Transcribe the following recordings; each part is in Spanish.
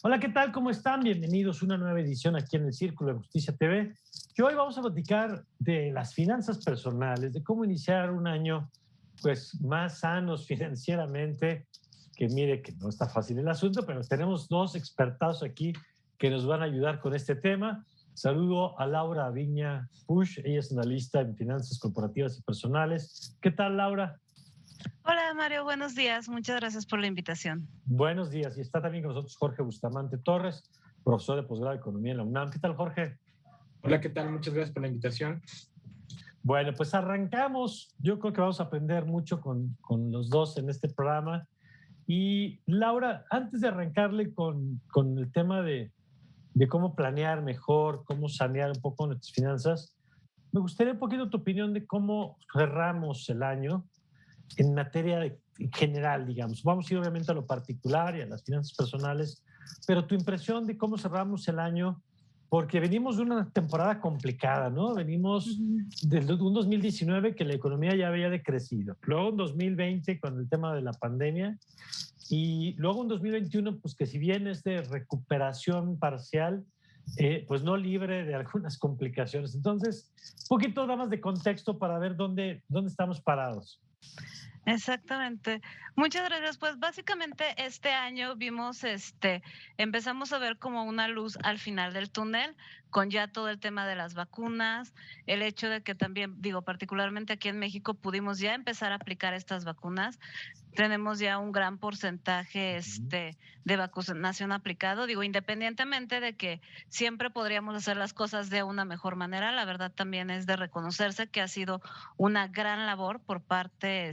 Hola, ¿qué tal? ¿Cómo están? Bienvenidos a una nueva edición aquí en el Círculo de Justicia TV. Y hoy vamos a platicar de las finanzas personales, de cómo iniciar un año pues más sanos financieramente, que mire que no está fácil el asunto, pero tenemos dos expertos aquí que nos van a ayudar con este tema. Saludo a Laura Viña Push, ella es analista en finanzas corporativas y personales. ¿Qué tal, Laura? Hola Mario, buenos días. Muchas gracias por la invitación. Buenos días. Y está también con nosotros Jorge Bustamante Torres, profesor de posgrado de Economía en la UNAM. ¿Qué tal, Jorge? Hola, ¿qué tal? Muchas gracias por la invitación. Bueno, pues arrancamos. Yo creo que vamos a aprender mucho con los dos en este programa. Y Laura, antes de arrancarle con el tema de cómo planear mejor, cómo sanear un poco nuestras finanzas, me gustaría un poquito tu opinión de cómo cerramos el año en materia general, digamos. Vamos a ir obviamente a lo particular y a las finanzas personales, pero tu impresión de cómo cerramos el año, porque venimos de una temporada complicada, ¿no? Venimos de un 2019 que la economía ya había decrecido, luego un 2020 con el tema de la pandemia y luego un 2021, pues que si bien es de recuperación parcial, pues no libre de algunas complicaciones. Entonces, un poquito nada más de contexto para ver dónde estamos parados. Exactamente. Muchas gracias. Pues básicamente este año vimos, empezamos a ver como una luz al final del túnel con ya todo el tema de las vacunas, el hecho de que también, digo, particularmente aquí en México pudimos ya empezar a aplicar estas vacunas. Tenemos ya un gran porcentaje de vacunación aplicado. Digo, independientemente de que siempre podríamos hacer las cosas de una mejor manera, la verdad también es de reconocerse que ha sido una gran labor por parte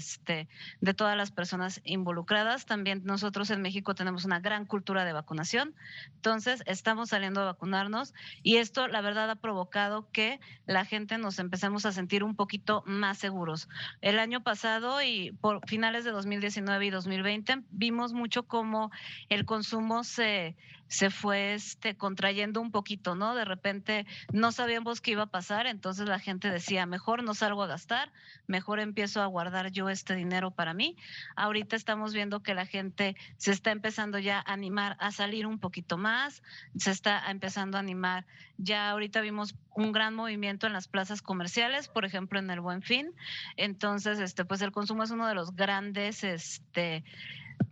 de todas las personas involucradas. También nosotros en México tenemos una gran cultura de vacunación, entonces estamos saliendo a vacunarnos y esto la verdad ha provocado que la gente nos empecemos a sentir un poquito más seguros. El año pasado y por finales de 2019 y 2020 vimos mucho cómo el consumo se fue contrayendo un poquito, ¿no? De repente no sabíamos qué iba a pasar, entonces la gente decía, mejor no salgo a gastar, mejor empiezo a guardar yo este dinero para mí. Ahorita estamos viendo que la gente se está empezando ya a animar a salir un poquito más, se está empezando a animar. Ya ahorita vimos un gran movimiento en las plazas comerciales, por ejemplo, en el Buen Fin. Entonces, pues el consumo es uno de los grandes,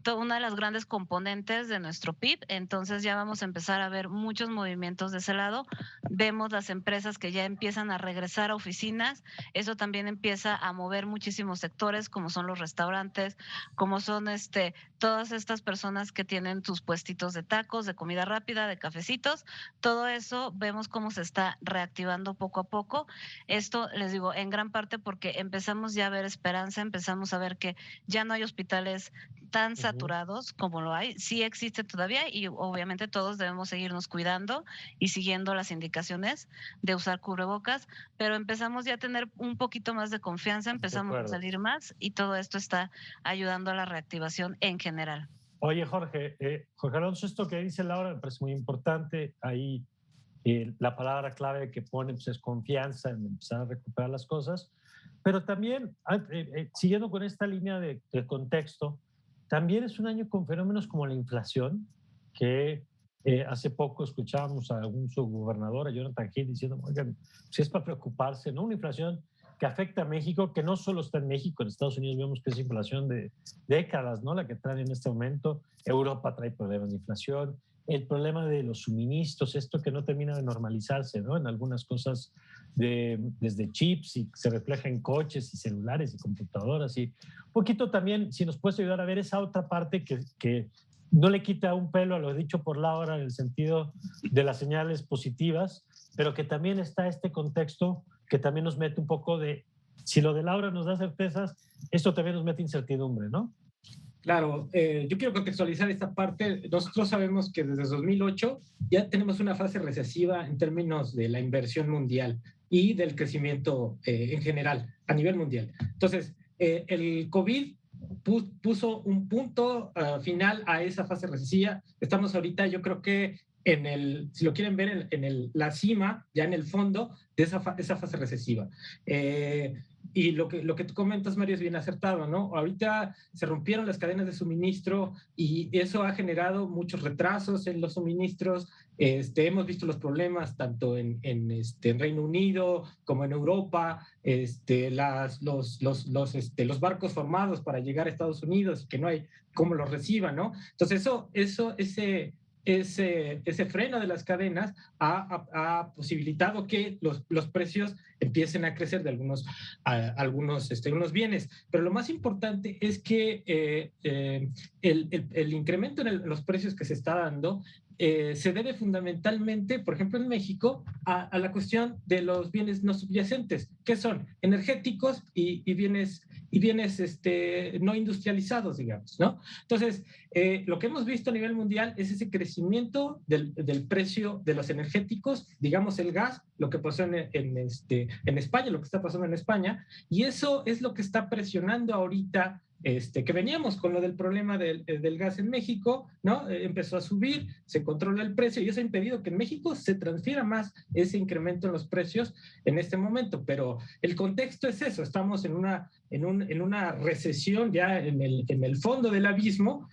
una de las grandes componentes de nuestro PIB, entonces ya vamos a empezar a ver muchos movimientos de ese lado. Vemos las empresas que ya empiezan a regresar a oficinas, eso también empieza a mover muchísimos sectores, como son los restaurantes, como son todas estas personas que tienen sus puestitos de tacos, de comida rápida, de cafecitos, todo eso vemos cómo se está reactivando poco a poco. Esto, les digo, en gran parte porque empezamos ya a ver esperanza, empezamos a ver que ya no hay hospitales tan saturados como lo hay, sí existe todavía y obviamente todos debemos seguirnos cuidando y siguiendo las indicaciones de usar cubrebocas, pero empezamos ya a tener un poquito más de confianza, empezamos a salir más y todo esto está ayudando a la reactivación en general. Oye, Jorge, Jorge Alonso, esto que dice Laura me parece muy importante. Ahí la palabra clave que pone pues, es confianza en empezar a recuperar las cosas, pero también, siguiendo con esta línea de contexto, también es un año con fenómenos como la inflación, que hace poco escuchábamos a algún subgobernador, a Jonathan Hill, diciendo, oigan, si es para preocuparse, ¿no? Una inflación que afecta a México, que no solo está en México, en Estados Unidos vemos que es inflación de décadas, ¿no? La que traen en este momento. Europa trae problemas de inflación, el problema de los suministros, esto que no termina de normalizarse, ¿no? En algunas cosas, desde chips y se refleja en coches y celulares y computadoras. Y un poquito también, si nos puedes ayudar a ver esa otra parte que no le quita un pelo a lo dicho por Laura en el sentido de las señales positivas, pero que también está este contexto que también nos mete un poco de, si lo de Laura nos da certezas, esto también nos mete incertidumbre, ¿no? Claro, yo quiero contextualizar esta parte. Nosotros sabemos que desde 2008 ya tenemos una fase recesiva en términos de la inversión mundial y del crecimiento en general a nivel mundial. Entonces, el COVID puso un punto final a esa fase recesiva. Estamos ahorita, yo creo que si lo quieren ver, la cima, ya en el fondo de esa fase recesiva. Y lo que tú comentas, Mario, es bien acertado, ¿no? Ahorita se rompieron las cadenas de suministro y eso ha generado muchos retrasos en los suministros. Hemos visto los problemas tanto en Reino Unido como en Europa, los barcos formados para llegar a Estados Unidos, que no hay cómo los reciban, ¿no? Entonces ese freno de las cadenas ha posibilitado que los precios empiecen a crecer de algunos bienes. Pero lo más importante es que el incremento en los precios que se está dando se debe fundamentalmente, por ejemplo, en México, a la cuestión de los bienes no subyacentes, que son energéticos y bienes no industrializados, digamos, ¿no? Entonces, lo que hemos visto a nivel mundial es ese crecimiento del precio de los energéticos, digamos el gas, lo que pasó en España, lo que está pasando en España, y eso es lo que está presionando ahorita que veníamos con lo del problema del gas en México, ¿no? Empezó a subir, se controla el precio y eso ha impedido que en México se transfiera más ese incremento en los precios en este momento, pero el contexto es eso, estamos en una recesión ya en el fondo del abismo.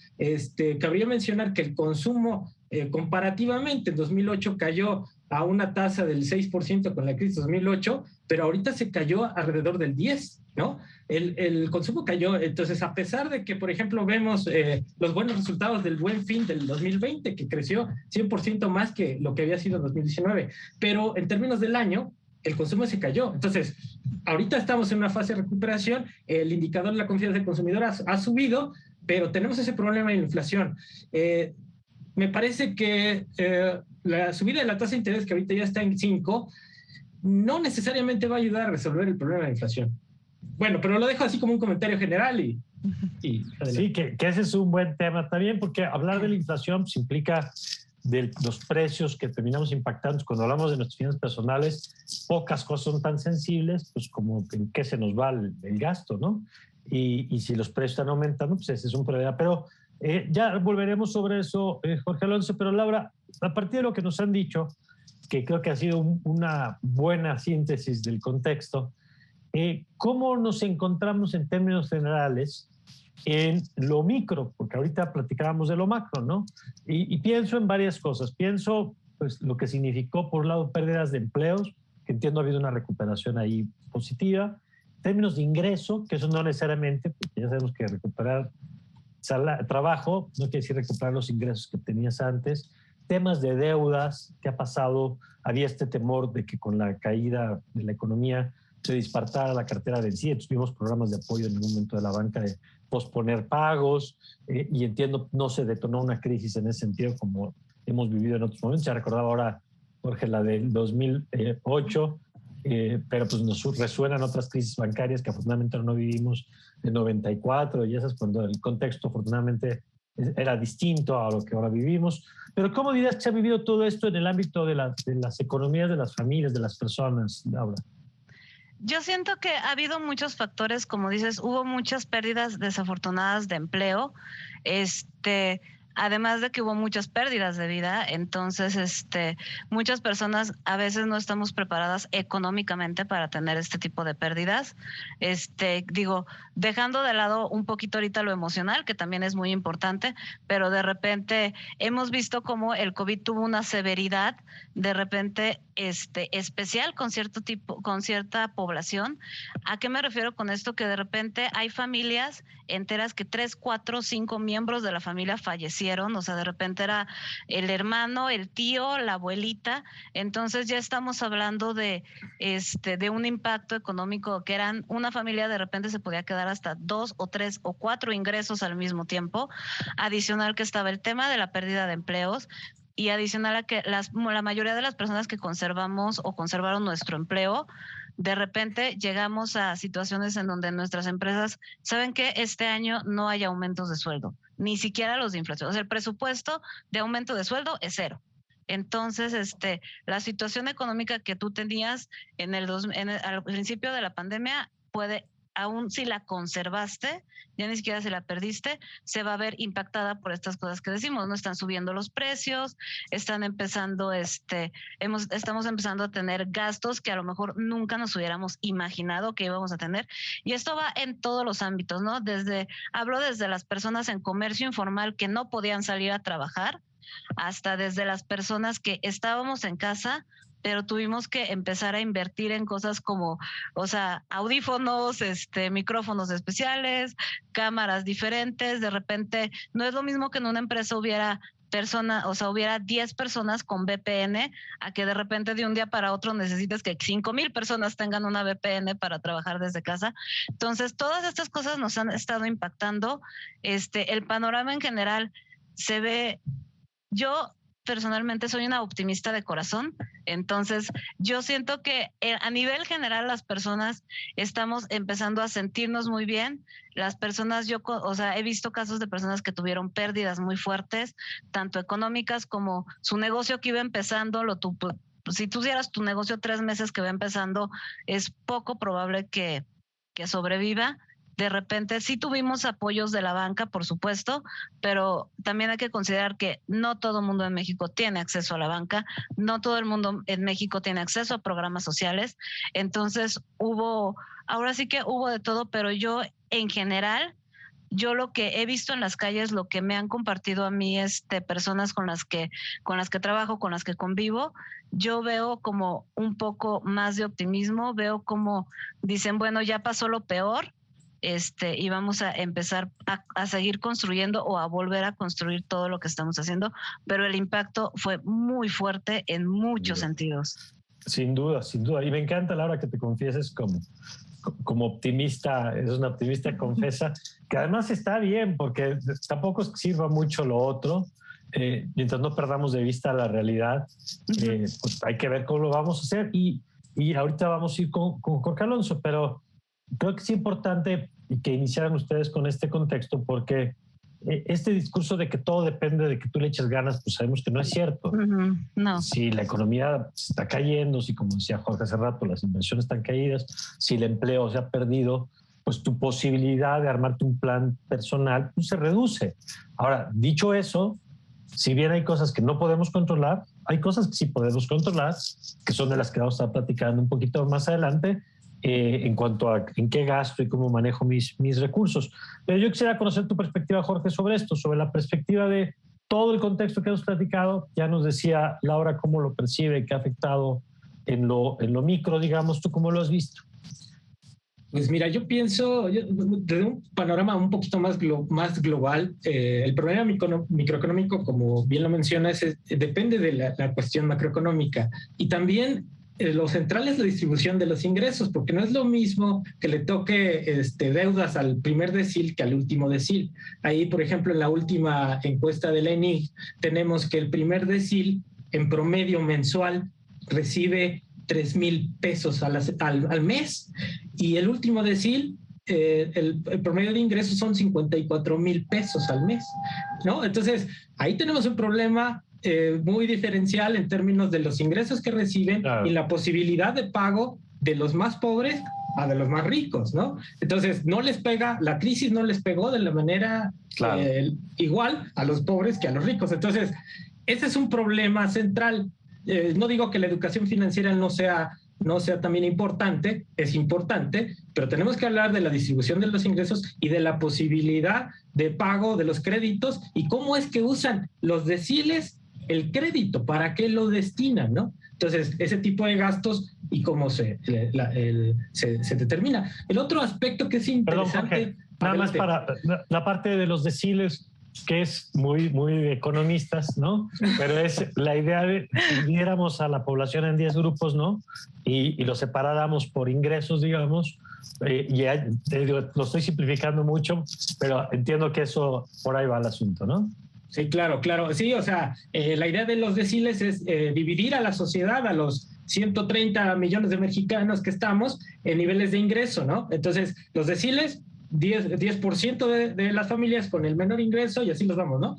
Cabría mencionar que el consumo comparativamente en 2008 cayó a una tasa del 6% con la crisis de 2008, pero ahorita se cayó alrededor del 10%, ¿no? El consumo cayó. Entonces, a pesar de que, por ejemplo, vemos los buenos resultados del Buen Fin del 2020, que creció 100% más que lo que había sido en 2019, pero en términos del año, el consumo se cayó. Entonces, ahorita estamos en una fase de recuperación, el indicador de la confianza del consumidor ha subido, pero tenemos ese problema de inflación. Me parece que la subida de la tasa de interés, que ahorita ya está en 5, no necesariamente va a ayudar a resolver el problema de inflación. Bueno, pero lo dejo así como un comentario general y sí, que ese es un buen tema también, porque hablar de la inflación pues, implica de los precios que terminamos impactando. Cuando hablamos de nuestras finanzas personales, pocas cosas son tan sensibles, pues como en qué se nos va el gasto, ¿no? Y si los precios están aumentando, pues ese es un problema. Pero ya volveremos sobre eso, Jorge Alonso. Pero Laura, a partir de lo que nos han dicho, que creo que ha sido una buena síntesis del contexto, ¿cómo nos encontramos en términos generales en lo micro? Porque ahorita platicábamos de lo macro, ¿no? Y pienso en varias cosas. Pienso, pues, lo que significó, por un lado, pérdidas de empleos, que entiendo ha habido una recuperación ahí positiva. En términos de ingreso, que eso no necesariamente, porque ya sabemos que recuperar trabajo no quiere decir recuperar los ingresos que tenías antes. Temas de deudas, ¿qué ha pasado? Había este temor de que con la caída de la economía se disparara la cartera vencida. Tuvimos programas de apoyo en ningún momento de la banca de posponer pagos y entiendo no se detonó una crisis en ese sentido como hemos vivido en otros momentos. Ya recordaba ahora, Jorge, la del 2008, pero pues nos resuenan otras crisis bancarias que afortunadamente no vivimos en 94 y esas cuando el contexto afortunadamente era distinto a lo que ahora vivimos. Pero ¿cómo dirías que se ha vivido todo esto en el ámbito de las economías de las familias, de las personas, Laura? Yo siento que ha habido muchos factores, como dices, hubo muchas pérdidas desafortunadas de empleo, además de que hubo muchas pérdidas de vida, entonces muchas personas a veces no estamos preparadas económicamente para tener este tipo de pérdidas. Digo, dejando de lado un poquito ahorita lo emocional, que también es muy importante, pero de repente hemos visto cómo el COVID tuvo una severidad de repente especial con cierta población. ¿A qué me refiero con esto? Que de repente hay familias enteras que 3, 4, 5 miembros de la familia fallecieron, o sea, de repente era el hermano, el tío, la abuelita, entonces ya estamos hablando de un impacto económico que eran una familia, de repente se podía quedar hasta 2 o 3 o 4 ingresos al mismo tiempo, adicional que estaba el tema de la pérdida de empleos, y adicional a que la mayoría de las personas que conservamos o conservaron nuestro empleo, de repente llegamos a situaciones en donde nuestras empresas saben que este año no hay aumentos de sueldo, ni siquiera los de inflación. O sea, el presupuesto de aumento de sueldo es 0. Entonces, la situación económica que tú tenías al principio de la pandemia puede aún si la conservaste, ya ni siquiera si la perdiste, se va a ver impactada por estas cosas que decimos, ¿no? Están subiendo los precios, están empezando, estamos empezando a tener gastos que a lo mejor nunca nos hubiéramos imaginado que íbamos a tener. Y esto va en todos los ámbitos, ¿no? Hablo desde las personas en comercio informal que no podían salir a trabajar, hasta desde las personas que estábamos en casa, pero tuvimos que empezar a invertir en cosas como, o sea, audífonos, micrófonos especiales, cámaras diferentes. De repente, no es lo mismo que en una empresa hubiera 10 personas con VPN, a que de repente de un día para otro necesites que 5,000 personas tengan una VPN para trabajar desde casa. Entonces, todas estas cosas nos han estado impactando. El panorama en general se ve. Yo personalmente soy una optimista de corazón, entonces yo siento que a nivel general las personas estamos empezando a sentirnos muy bien. Las personas, he visto casos de personas que tuvieron pérdidas muy fuertes, tanto económicas como su negocio que iba empezando. Si tú hicieras tu negocio 3 meses que va empezando, es poco probable que sobreviva. De repente sí tuvimos apoyos de la banca, por supuesto, pero también hay que considerar que no todo el mundo en México tiene acceso a la banca, no todo el mundo en México tiene acceso a programas sociales. Entonces ahora sí que hubo de todo, pero yo en general, yo lo que he visto en las calles, lo que me han compartido a mí, personas con las que trabajo, con las que convivo, yo veo como un poco más de optimismo, veo como dicen, bueno, ya pasó lo peor, y vamos a empezar a seguir construyendo o a volver a construir todo lo que estamos haciendo, pero el impacto fue muy fuerte en muchos sentidos. Sin duda, sin duda. Y me encanta, Laura, que te confieses como optimista, es una optimista confesa, que además está bien, porque tampoco es que sirva mucho lo otro. Mientras no perdamos de vista la realidad, pues hay que ver cómo lo vamos a hacer. Y ahorita vamos a ir con Jorge Alonso, pero creo que es importante que iniciaran ustedes con este contexto, porque este discurso de que todo depende de que tú le eches ganas, pues sabemos que no es cierto. No. Si la economía está cayendo, si, como decía Jorge hace rato, las inversiones están caídas, si el empleo se ha perdido, pues tu posibilidad de armarte un plan personal pues se reduce. Ahora, dicho eso, si bien hay cosas que no podemos controlar, hay cosas que sí podemos controlar, que son de las que vamos a estar platicando un poquito más adelante, en cuanto a en qué gasto y cómo manejo mis recursos. Pero yo quisiera conocer tu perspectiva, Jorge, sobre esto, sobre la perspectiva de todo el contexto que hemos platicado. Ya nos decía Laura cómo lo percibe, qué ha afectado en lo micro, digamos. ¿Tú cómo lo has visto? Pues mira, yo pienso, desde un panorama un poquito más global, el problema microeconómico, como bien lo mencionas, depende de la cuestión macroeconómica. Y también lo central es la distribución de los ingresos, porque no es lo mismo que le toque deudas al primer decil que al último decil. Ahí, por ejemplo, en la última encuesta de la ENIG, tenemos que el primer decil en promedio mensual recibe 3,000 pesos al mes, y el último decil, el promedio de ingresos son 54,000 pesos al mes, ¿no? Entonces, ahí tenemos un problema muy diferencial en términos de los ingresos que reciben, claro, y la posibilidad de pago de los más pobres a de los más ricos, ¿no? Entonces, la crisis no les pegó de la manera, claro, igual a los pobres que a los ricos. Entonces, ese es un problema central. No digo que la educación financiera no sea también importante, es importante, pero tenemos que hablar de la distribución de los ingresos y de la posibilidad de pago de los créditos y cómo es que usan los deciles el crédito, para qué lo destinan, ¿no? Entonces, ese tipo de gastos y cómo se determina. El otro aspecto que es interesante... Perdón, Jorge, nada más para la parte de los deciles, que es muy, muy de economistas, ¿no? Pero es la idea de si dividiéramos a la población en 10 grupos, ¿no? Y lo separáramos por ingresos, digamos. Lo estoy simplificando mucho, pero entiendo que eso por ahí va el asunto, ¿no? Sí, claro. Sí, o sea, la idea de los deciles es dividir a la sociedad, a los 130 millones de mexicanos que estamos, en niveles de ingreso, ¿no? Entonces, los deciles, 10% de las familias con el menor ingreso, y así los vamos, ¿no?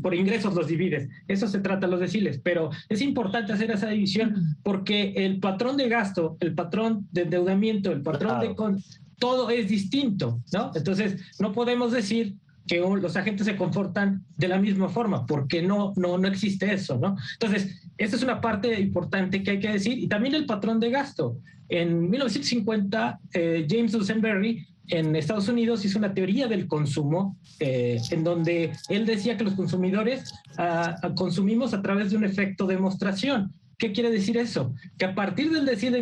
Por ingresos los divides. Eso se trata los deciles, pero es importante hacer esa división porque el patrón de gasto, el patrón de endeudamiento, el patrón, claro, todo es distinto, ¿no? Entonces, no podemos decir que los agentes se comportan de la misma forma, porque no existe eso, ¿no? Entonces, esta es una parte importante que hay que decir, y también el patrón de gasto. En 1950, James Dusenberry en Estados Unidos hizo una teoría del consumo, en donde él decía que los consumidores consumimos a través de un efecto de demostración. ¿Qué quiere decir eso? Que a partir del decir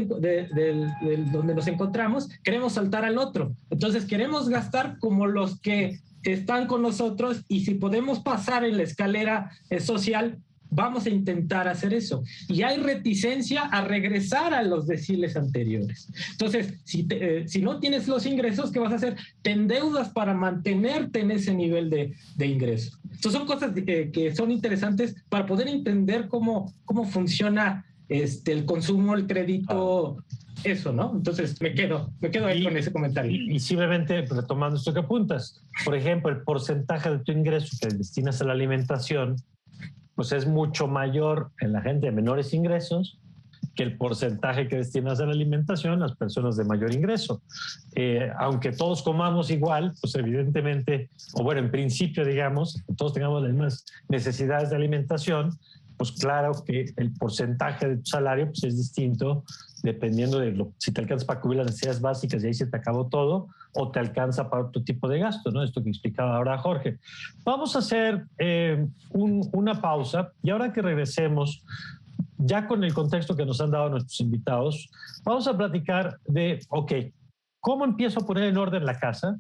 donde nos encontramos, queremos saltar al otro. Entonces queremos gastar como los que están con nosotros, y si podemos pasar en la escalera social, vamos a intentar hacer eso. Y hay reticencia a regresar a los deciles anteriores. Entonces, si no tienes los ingresos, ¿qué vas a hacer? Te endeudas para mantenerte en ese nivel de ingreso. Entonces, son cosas que son interesantes para poder entender cómo funciona el consumo, el crédito, eso, ¿no? Entonces, me quedo ahí con ese comentario. Y simplemente retomando esto que apuntas, por ejemplo, el porcentaje de tu ingreso que destinas a la alimentación, pues es mucho mayor en la gente de menores ingresos que el porcentaje que destinas a la alimentación las personas de mayor ingreso. Aunque todos comamos igual, pues evidentemente, o bueno, en principio, digamos, todos tengamos las mismas necesidades de alimentación, pues claro que el porcentaje de tu salario pues es distinto dependiendo de si te alcanza para cubrir las necesidades básicas y ahí se te acabó todo, o te alcanza para otro tipo de gasto, ¿no? Esto que explicaba ahora Jorge. Vamos a hacer una pausa, y ahora que regresemos, ya con el contexto que nos han dado nuestros invitados, vamos a platicar de, ok, ¿cómo empiezo a poner en orden la casa?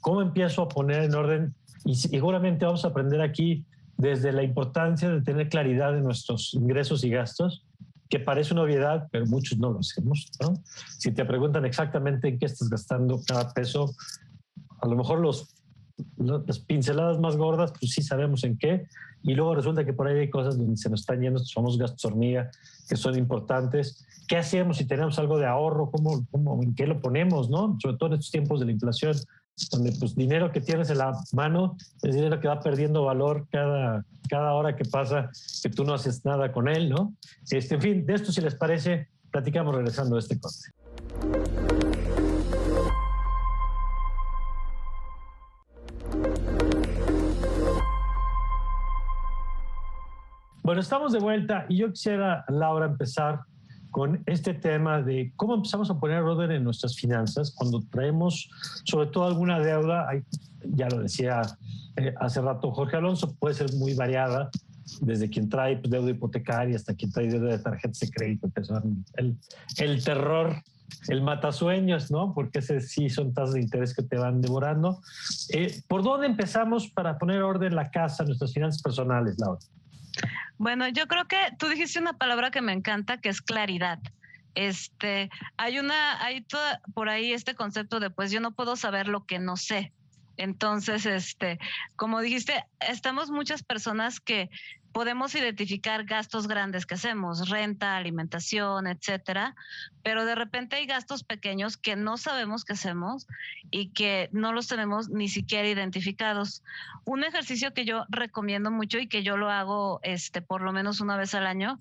¿Cómo empiezo a poner en orden? Y seguramente vamos a aprender aquí desde la importancia de tener claridad de nuestros ingresos y gastos, que parece una obviedad, pero muchos no lo hacemos, ¿no? Si te preguntan exactamente en qué estás gastando cada peso, a lo mejor las pinceladas más gordas, pues sí sabemos en qué, y luego resulta que por ahí hay cosas donde se nos están yendo estos famosos gastos hormiga, que son importantes. ¿Qué hacemos si tenemos algo de ahorro? ¿En qué lo ponemos, no? Sobre todo en estos tiempos de la inflación, donde pues dinero que tienes en la mano es dinero que va perdiendo valor cada hora que pasa que tú no haces nada con él, ¿no? En fin, de esto, si les parece, platicamos regresando a este corte. Bueno, estamos de vuelta y yo quisiera, Laura, empezar con este tema de cómo empezamos a poner orden en nuestras finanzas cuando traemos sobre todo alguna deuda. Ya lo decía hace rato Jorge Alonso, puede ser muy variada, desde quien trae deuda hipotecaria hasta quien trae deuda de tarjetas de crédito, que son el terror, el matasueños, ¿no? Porque ese sí son tasas de interés que te van devorando. ¿Por dónde empezamos para poner orden en la casa, nuestras finanzas personales, Laura? Bueno, yo creo que tú dijiste una palabra que me encanta, que es claridad. Hay por ahí este concepto de, pues yo no puedo saber lo que no sé. Entonces, como dijiste, estamos muchas personas que podemos identificar gastos grandes que hacemos, renta, alimentación, etcétera, pero de repente hay gastos pequeños que no sabemos que hacemos y que no los tenemos ni siquiera identificados. Un ejercicio que yo recomiendo mucho y que yo lo hago por lo menos una vez al año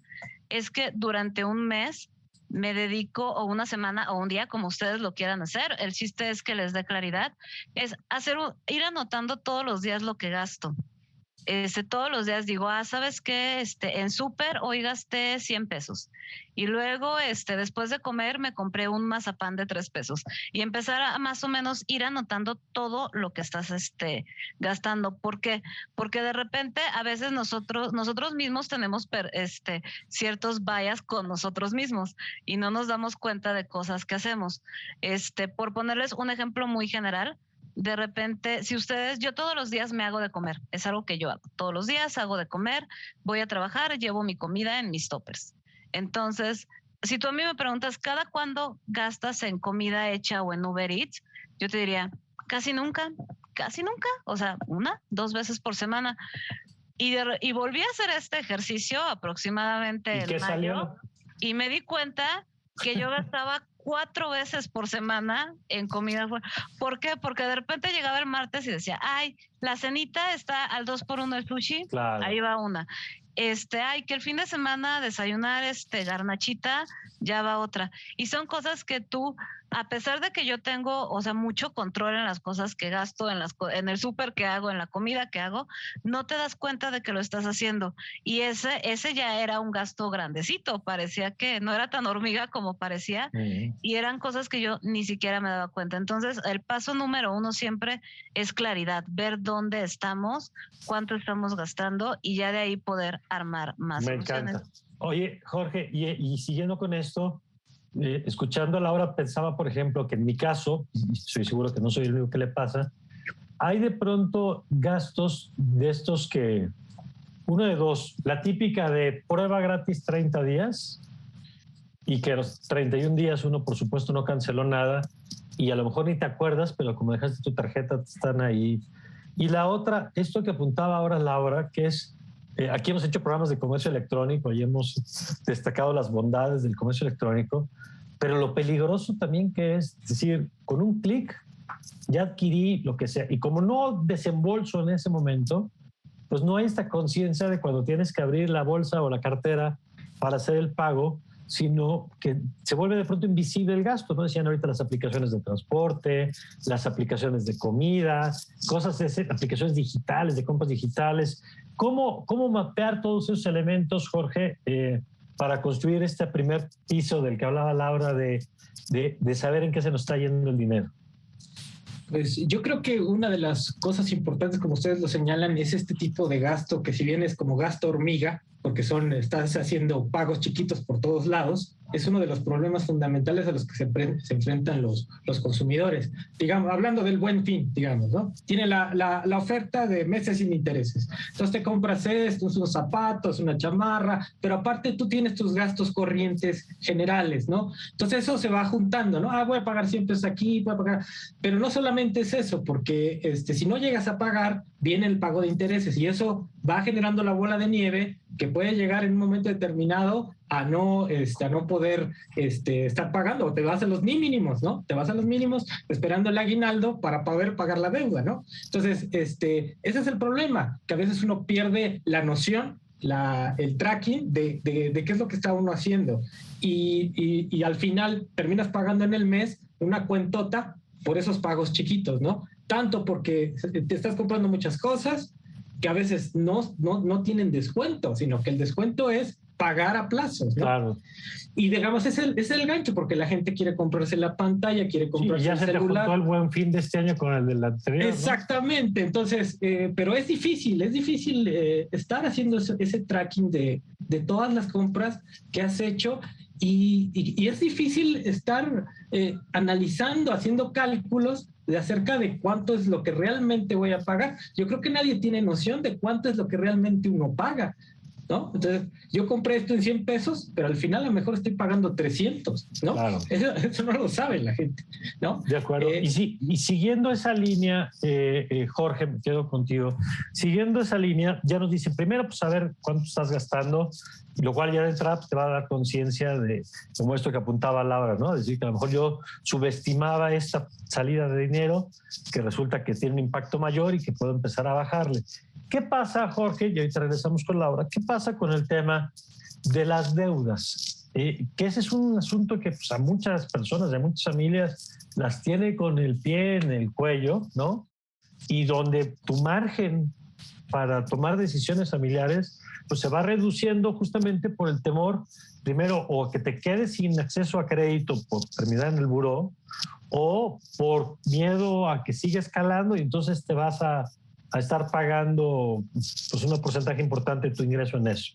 es que durante un mes me dedico, o una semana o un día, como ustedes lo quieran hacer, el chiste es que les dé claridad, es ir anotando todos los días lo que gasto. Todos los días digo, ¿sabes qué? En súper hoy gasté 100 pesos. Y luego, después de comer, me compré un mazapán de 3 pesos. Y empezar a más o menos ir anotando todo lo que estás gastando. ¿Por qué? Porque de repente a veces nosotros mismos tenemos ciertos bias con nosotros mismos y no nos damos cuenta de cosas que hacemos. Por ponerles un ejemplo muy general, de repente, yo todos los días me hago de comer, es algo que yo hago. Todos los días hago de comer, voy a trabajar, llevo mi comida en mis toppers. Entonces, si tú a mí me preguntas, ¿cada cuándo gastas en comida hecha o en Uber Eats? Yo te diría, casi nunca, o sea, 1-2 veces por semana. Y volví a hacer este ejercicio aproximadamente ¿Y qué salió? Y me di cuenta que yo gastaba 4 veces por semana en comida. ¿Por qué? Porque de repente llegaba el martes y decía, la cenita está al 2x1 el sushi, claro. Ahí va una. Que el fin de semana desayunar garnachita, ya va otra. Y son cosas que tú a pesar de que yo tengo, o sea, mucho control en las cosas que gasto, en el súper que hago, en la comida que hago, no te das cuenta de que lo estás haciendo. Y ese ya era un gasto grandecito, parecía que no era tan hormiga como parecía, y eran cosas que yo ni siquiera me daba cuenta. Entonces, el paso número 1 siempre es claridad, ver dónde estamos, cuánto estamos gastando, y ya de ahí poder armar más soluciones. Me encanta. Oye, Jorge, y siguiendo con esto, escuchando a Laura, pensaba, por ejemplo, que en mi caso, y estoy seguro que no soy el único que le pasa, hay de pronto gastos de estos que, uno de dos, la típica de prueba gratis 30 días y que a los 31 días uno, por supuesto, no canceló nada y a lo mejor ni te acuerdas, pero como dejaste tu tarjeta, están ahí. Y la otra, esto que apuntaba ahora Laura, que es, aquí hemos hecho programas de comercio electrónico y hemos destacado las bondades del comercio electrónico, pero lo peligroso también que es decir, con un clic ya adquirí lo que sea. Y como no desembolso en ese momento, pues no hay esta conciencia de cuando tienes que abrir la bolsa o la cartera para hacer el pago, sino que se vuelve de pronto invisible el gasto, ¿no? Decían ahorita las aplicaciones de transporte, las aplicaciones de comida, cosas de aplicaciones digitales, de compras digitales. ¿Cómo mapear todos esos elementos, Jorge, para construir este primer piso del que hablaba Laura de saber en qué se nos está yendo el dinero? Pues yo creo que una de las cosas importantes, como ustedes lo señalan, es este tipo de gasto que si bien es como gasto hormiga, porque estás haciendo pagos chiquitos por todos lados, es uno de los problemas fundamentales a los que se enfrentan los consumidores. Digamos, hablando del Buen Fin, digamos, ¿no? Tiene la oferta de meses sin intereses. Entonces te compras esto, unos zapatos, una chamarra, pero aparte tú tienes tus gastos corrientes generales, ¿no? Entonces eso se va juntando, ¿no? Voy a pagar 100 pesos aquí, voy a pagar... Pero no solamente es eso, porque si no llegas a pagar, viene el pago de intereses y eso va generando la bola de nieve que puede llegar en un momento determinado a no poder estar pagando, o te vas a los mínimos, ¿no? Te vas a los mínimos esperando el aguinaldo para poder pagar la deuda, ¿no? Entonces, ese es el problema, que a veces uno pierde la noción, el tracking de qué es lo que está uno haciendo y al final terminas pagando en el mes una cuentota por esos pagos chiquitos, ¿no? Tanto porque te estás comprando muchas cosas que a veces no tienen descuento, sino que el descuento es pagar a plazos, ¿no? Claro. Y digamos, es el gancho, porque la gente quiere comprarse la pantalla, quiere comprarse el celular. Ya se te juntó el Buen Fin de este año con el del anterior, exactamente, ¿no? Entonces, pero es difícil estar haciendo ese tracking de todas las compras que has hecho y es difícil estar analizando, haciendo cálculos acerca de cuánto es lo que realmente voy a pagar. Yo creo que nadie tiene noción de cuánto es lo que realmente uno paga, ¿no? Entonces, yo compré esto en 100 pesos, pero al final a lo mejor estoy pagando 300, ¿no? Claro. Eso no lo sabe la gente, ¿no? De acuerdo. Y siguiendo esa línea, Jorge, me quedo contigo. Siguiendo esa línea, ya nos dicen, primero, pues saber cuánto estás gastando, lo cual ya de entrada pues, te va a dar conciencia de, como esto que apuntaba Laura, ¿no? Es decir, que a lo mejor yo subestimaba esta salida de dinero, que resulta que tiene un impacto mayor y que puedo empezar a bajarle. ¿Qué pasa, Jorge? Y ahorita regresamos con Laura. ¿Qué pasa con el tema de las deudas? Que ese es un asunto que pues, a muchas personas, a muchas familias, las tiene con el pie en el cuello, ¿no? Y donde tu margen para tomar decisiones familiares pues se va reduciendo justamente por el temor, primero, o que te quedes sin acceso a crédito por terminar en el buró, o por miedo a que siga escalando y entonces te vas a estar pagando pues, un porcentaje importante de tu ingreso en eso.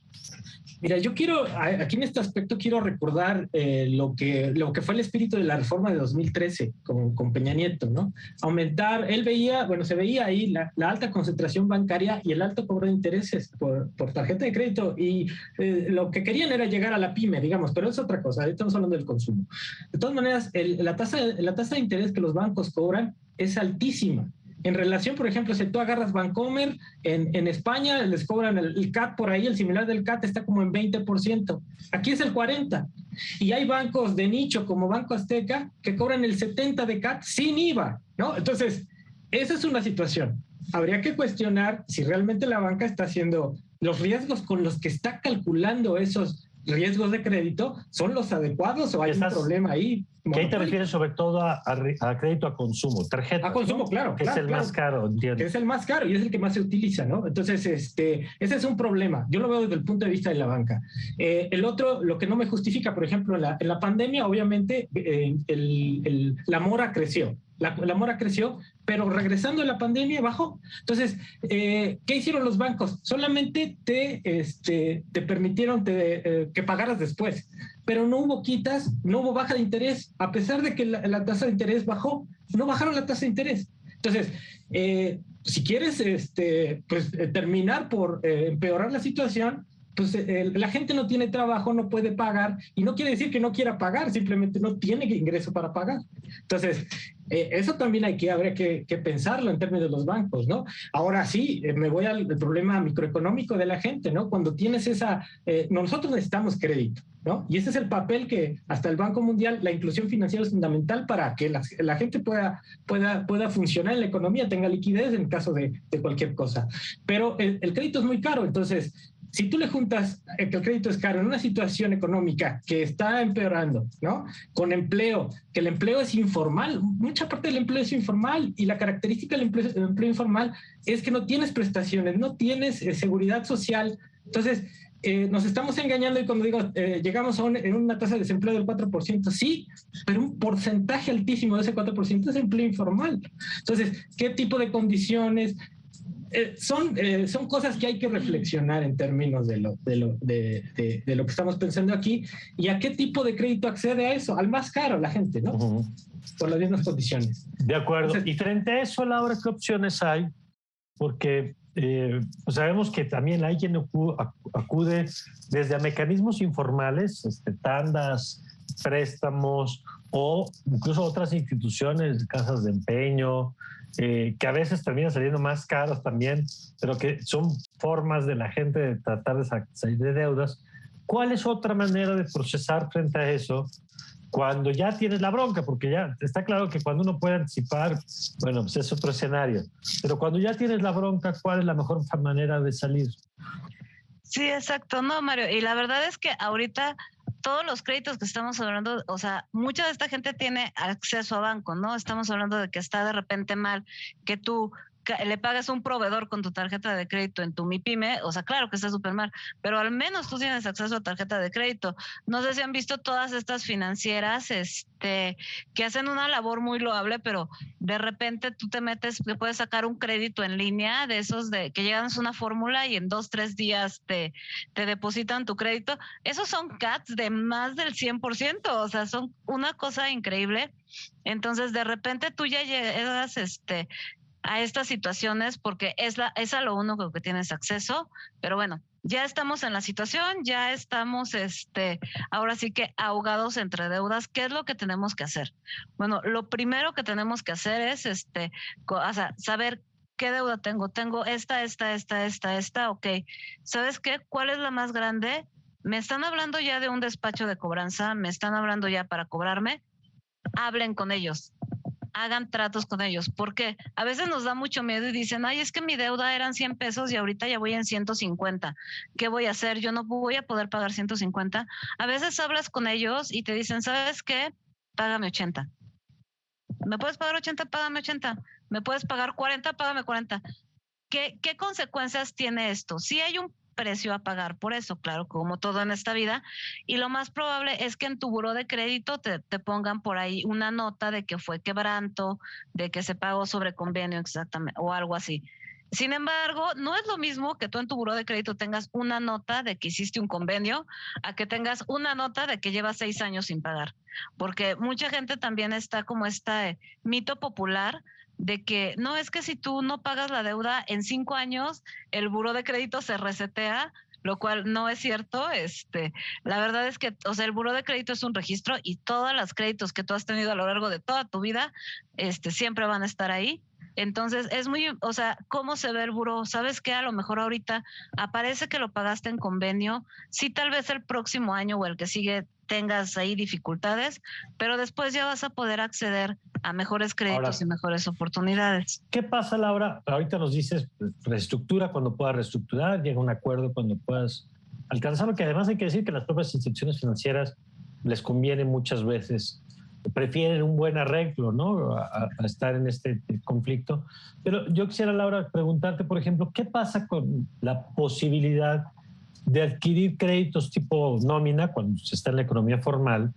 Mira, yo aquí en este aspecto quiero recordar lo que fue el espíritu de la reforma de 2013 con Peña Nieto, ¿no? Aumentar, se veía ahí la alta concentración bancaria y el alto cobro de intereses por tarjeta de crédito y lo que querían era llegar a la pyme, digamos, pero es otra cosa, ahorita estamos hablando del consumo. De todas maneras, la tasa de interés que los bancos cobran es altísima. En relación, por ejemplo, si tú agarras Bancomer, en España les cobran el CAT por ahí, el similar del CAT está como en 20%. Aquí es el 40%. Y hay bancos de nicho como Banco Azteca que cobran el 70% de CAT sin IVA, ¿no? Entonces, esa es una situación. Habría que cuestionar si realmente la banca está haciendo los riesgos con los que está calculando esos riesgos de crédito son los adecuados o hay un problema ahí. ¿Qué ahí te refieres sobre todo a crédito a consumo? Tarjeta. A consumo, ¿no? Claro. Que claro, es el más caro, entiendo. Que es el más caro y es el que más se utiliza, ¿no? Entonces, ese es un problema. Yo lo veo desde el punto de vista de la banca. El otro, lo que no me justifica, por ejemplo, en la pandemia, obviamente, la mora creció. La mora creció, pero regresando a la pandemia bajó. Entonces, ¿qué hicieron los bancos? Solamente te permitieron que pagaras después, pero no hubo quitas, no hubo baja de interés, a pesar de que la tasa de interés bajó, no bajaron la tasa de interés. Entonces, si quieres terminar por empeorar la situación, pues la gente no tiene trabajo, no puede pagar, y no quiere decir que no quiera pagar, simplemente no tiene ingreso para pagar. Entonces, eso también habría que pensarlo en términos de los bancos, ¿no? Ahora sí, me voy al problema microeconómico de la gente, ¿no? Cuando tienes nosotros necesitamos crédito, ¿no? Y ese es el papel que hasta el Banco Mundial, la inclusión financiera es fundamental para que la gente pueda funcionar en la economía, tenga liquidez en caso de cualquier cosa. Pero el crédito es muy caro, entonces, si tú le juntas que el crédito es caro en una situación económica que está empeorando, ¿no? Con empleo, que el empleo es informal, mucha parte del empleo es informal, y la característica del empleo informal es que no tienes prestaciones, no tienes seguridad social. Entonces, nos estamos engañando, y cuando digo llegamos a una tasa de desempleo del 4%, sí, pero un porcentaje altísimo de ese 4% es empleo informal. Entonces, ¿qué tipo de condiciones? Son cosas que hay que reflexionar en términos de lo que estamos pensando aquí, y a qué tipo de crédito accede a eso, al más caro la gente, ¿no? Por las mismas condiciones. De acuerdo. Entonces, y frente a eso, Laura, ¿qué opciones hay? Porque pues sabemos que también hay quien acude desde a mecanismos informales, tandas, préstamos, o incluso otras instituciones, casas de empeño, que a veces terminan saliendo más caros también, pero que son formas de la gente de tratar de salir de deudas. ¿Cuál es otra manera de procesar frente a eso cuando ya tienes la bronca? Porque ya está claro que cuando uno puede anticipar, bueno, pues es otro escenario, pero cuando ya tienes la bronca, ¿cuál es la mejor manera de salir? Sí, exacto. No, Mario, y la verdad es que ahorita todos los créditos que estamos hablando, o sea, mucha de esta gente tiene acceso a banco, ¿no? Estamos hablando de que está de repente mal, que tú le pagas a un proveedor con tu tarjeta de crédito en tu MiPyme, o sea, claro que está súper mal, pero al menos tú tienes acceso a tarjeta de crédito. No sé si han visto todas estas financieras que hacen una labor muy loable, pero de repente tú te puedes sacar un crédito en línea de esos que llegan a una fórmula y en 2-3 días te depositan tu crédito. Esos son CATs de más del 100%, o sea, son una cosa increíble. Entonces, de repente tú ya llegas a estas situaciones porque es a lo único que tienes acceso, pero bueno, ya estamos en la situación, ya estamos ahora sí que ahogados entre deudas. ¿Qué es lo que tenemos que hacer? Bueno, lo primero que tenemos que hacer es saber qué deuda tengo. Tengo esta, ok. ¿Sabes qué? ¿Cuál es la más grande? Me están hablando ya de un despacho de cobranza, me están hablando ya para cobrarme. Hablen con ellos, hagan tratos con ellos, porque a veces nos da mucho miedo y dicen, ay, es que mi deuda eran 100 pesos y ahorita ya voy en 150. ¿Qué voy a hacer? Yo no voy a poder pagar 150. A veces hablas con ellos y te dicen, ¿sabes qué? Págame 80. ¿Me puedes pagar 80? Págame 80. ¿Me puedes pagar 40? Págame 40. ¿Qué consecuencias tiene esto? Sí hay un precio a pagar por eso, claro, como todo en esta vida, y lo más probable es que en tu buró de crédito te pongan por ahí una nota de que fue quebranto, de que se pagó sobre convenio exactamente, o algo así. Sin embargo, no es lo mismo que tú en tu buró de crédito tengas una nota de que hiciste un convenio a que tengas una nota de que llevas 6 años sin pagar, porque mucha gente también está como mito popular de que no, es que si tú no pagas la deuda en 5 años, el buró de crédito se resetea, lo cual no es cierto. La verdad es que, o sea, el buró de crédito es un registro y todos los créditos que tú has tenido a lo largo de toda tu vida, siempre van a estar ahí. Entonces, es muy, o sea, ¿cómo se ve el buró? ¿Sabes qué? A lo mejor ahorita aparece que lo pagaste en convenio, sí, tal vez el próximo año o el que sigue tengas ahí dificultades, pero después ya vas a poder acceder a mejores créditos y mejores oportunidades. ¿Qué pasa, Laura? Ahorita nos dices reestructura cuando puedas reestructurar, llega a un acuerdo cuando puedas alcanzarlo, que además hay que decir que las propias instituciones financieras les conviene muchas veces, prefieren un buen arreglo, ¿no? A estar en este conflicto. Pero yo quisiera, Laura, preguntarte, por ejemplo, ¿qué pasa con la posibilidad de adquirir créditos tipo nómina cuando se está en la economía formal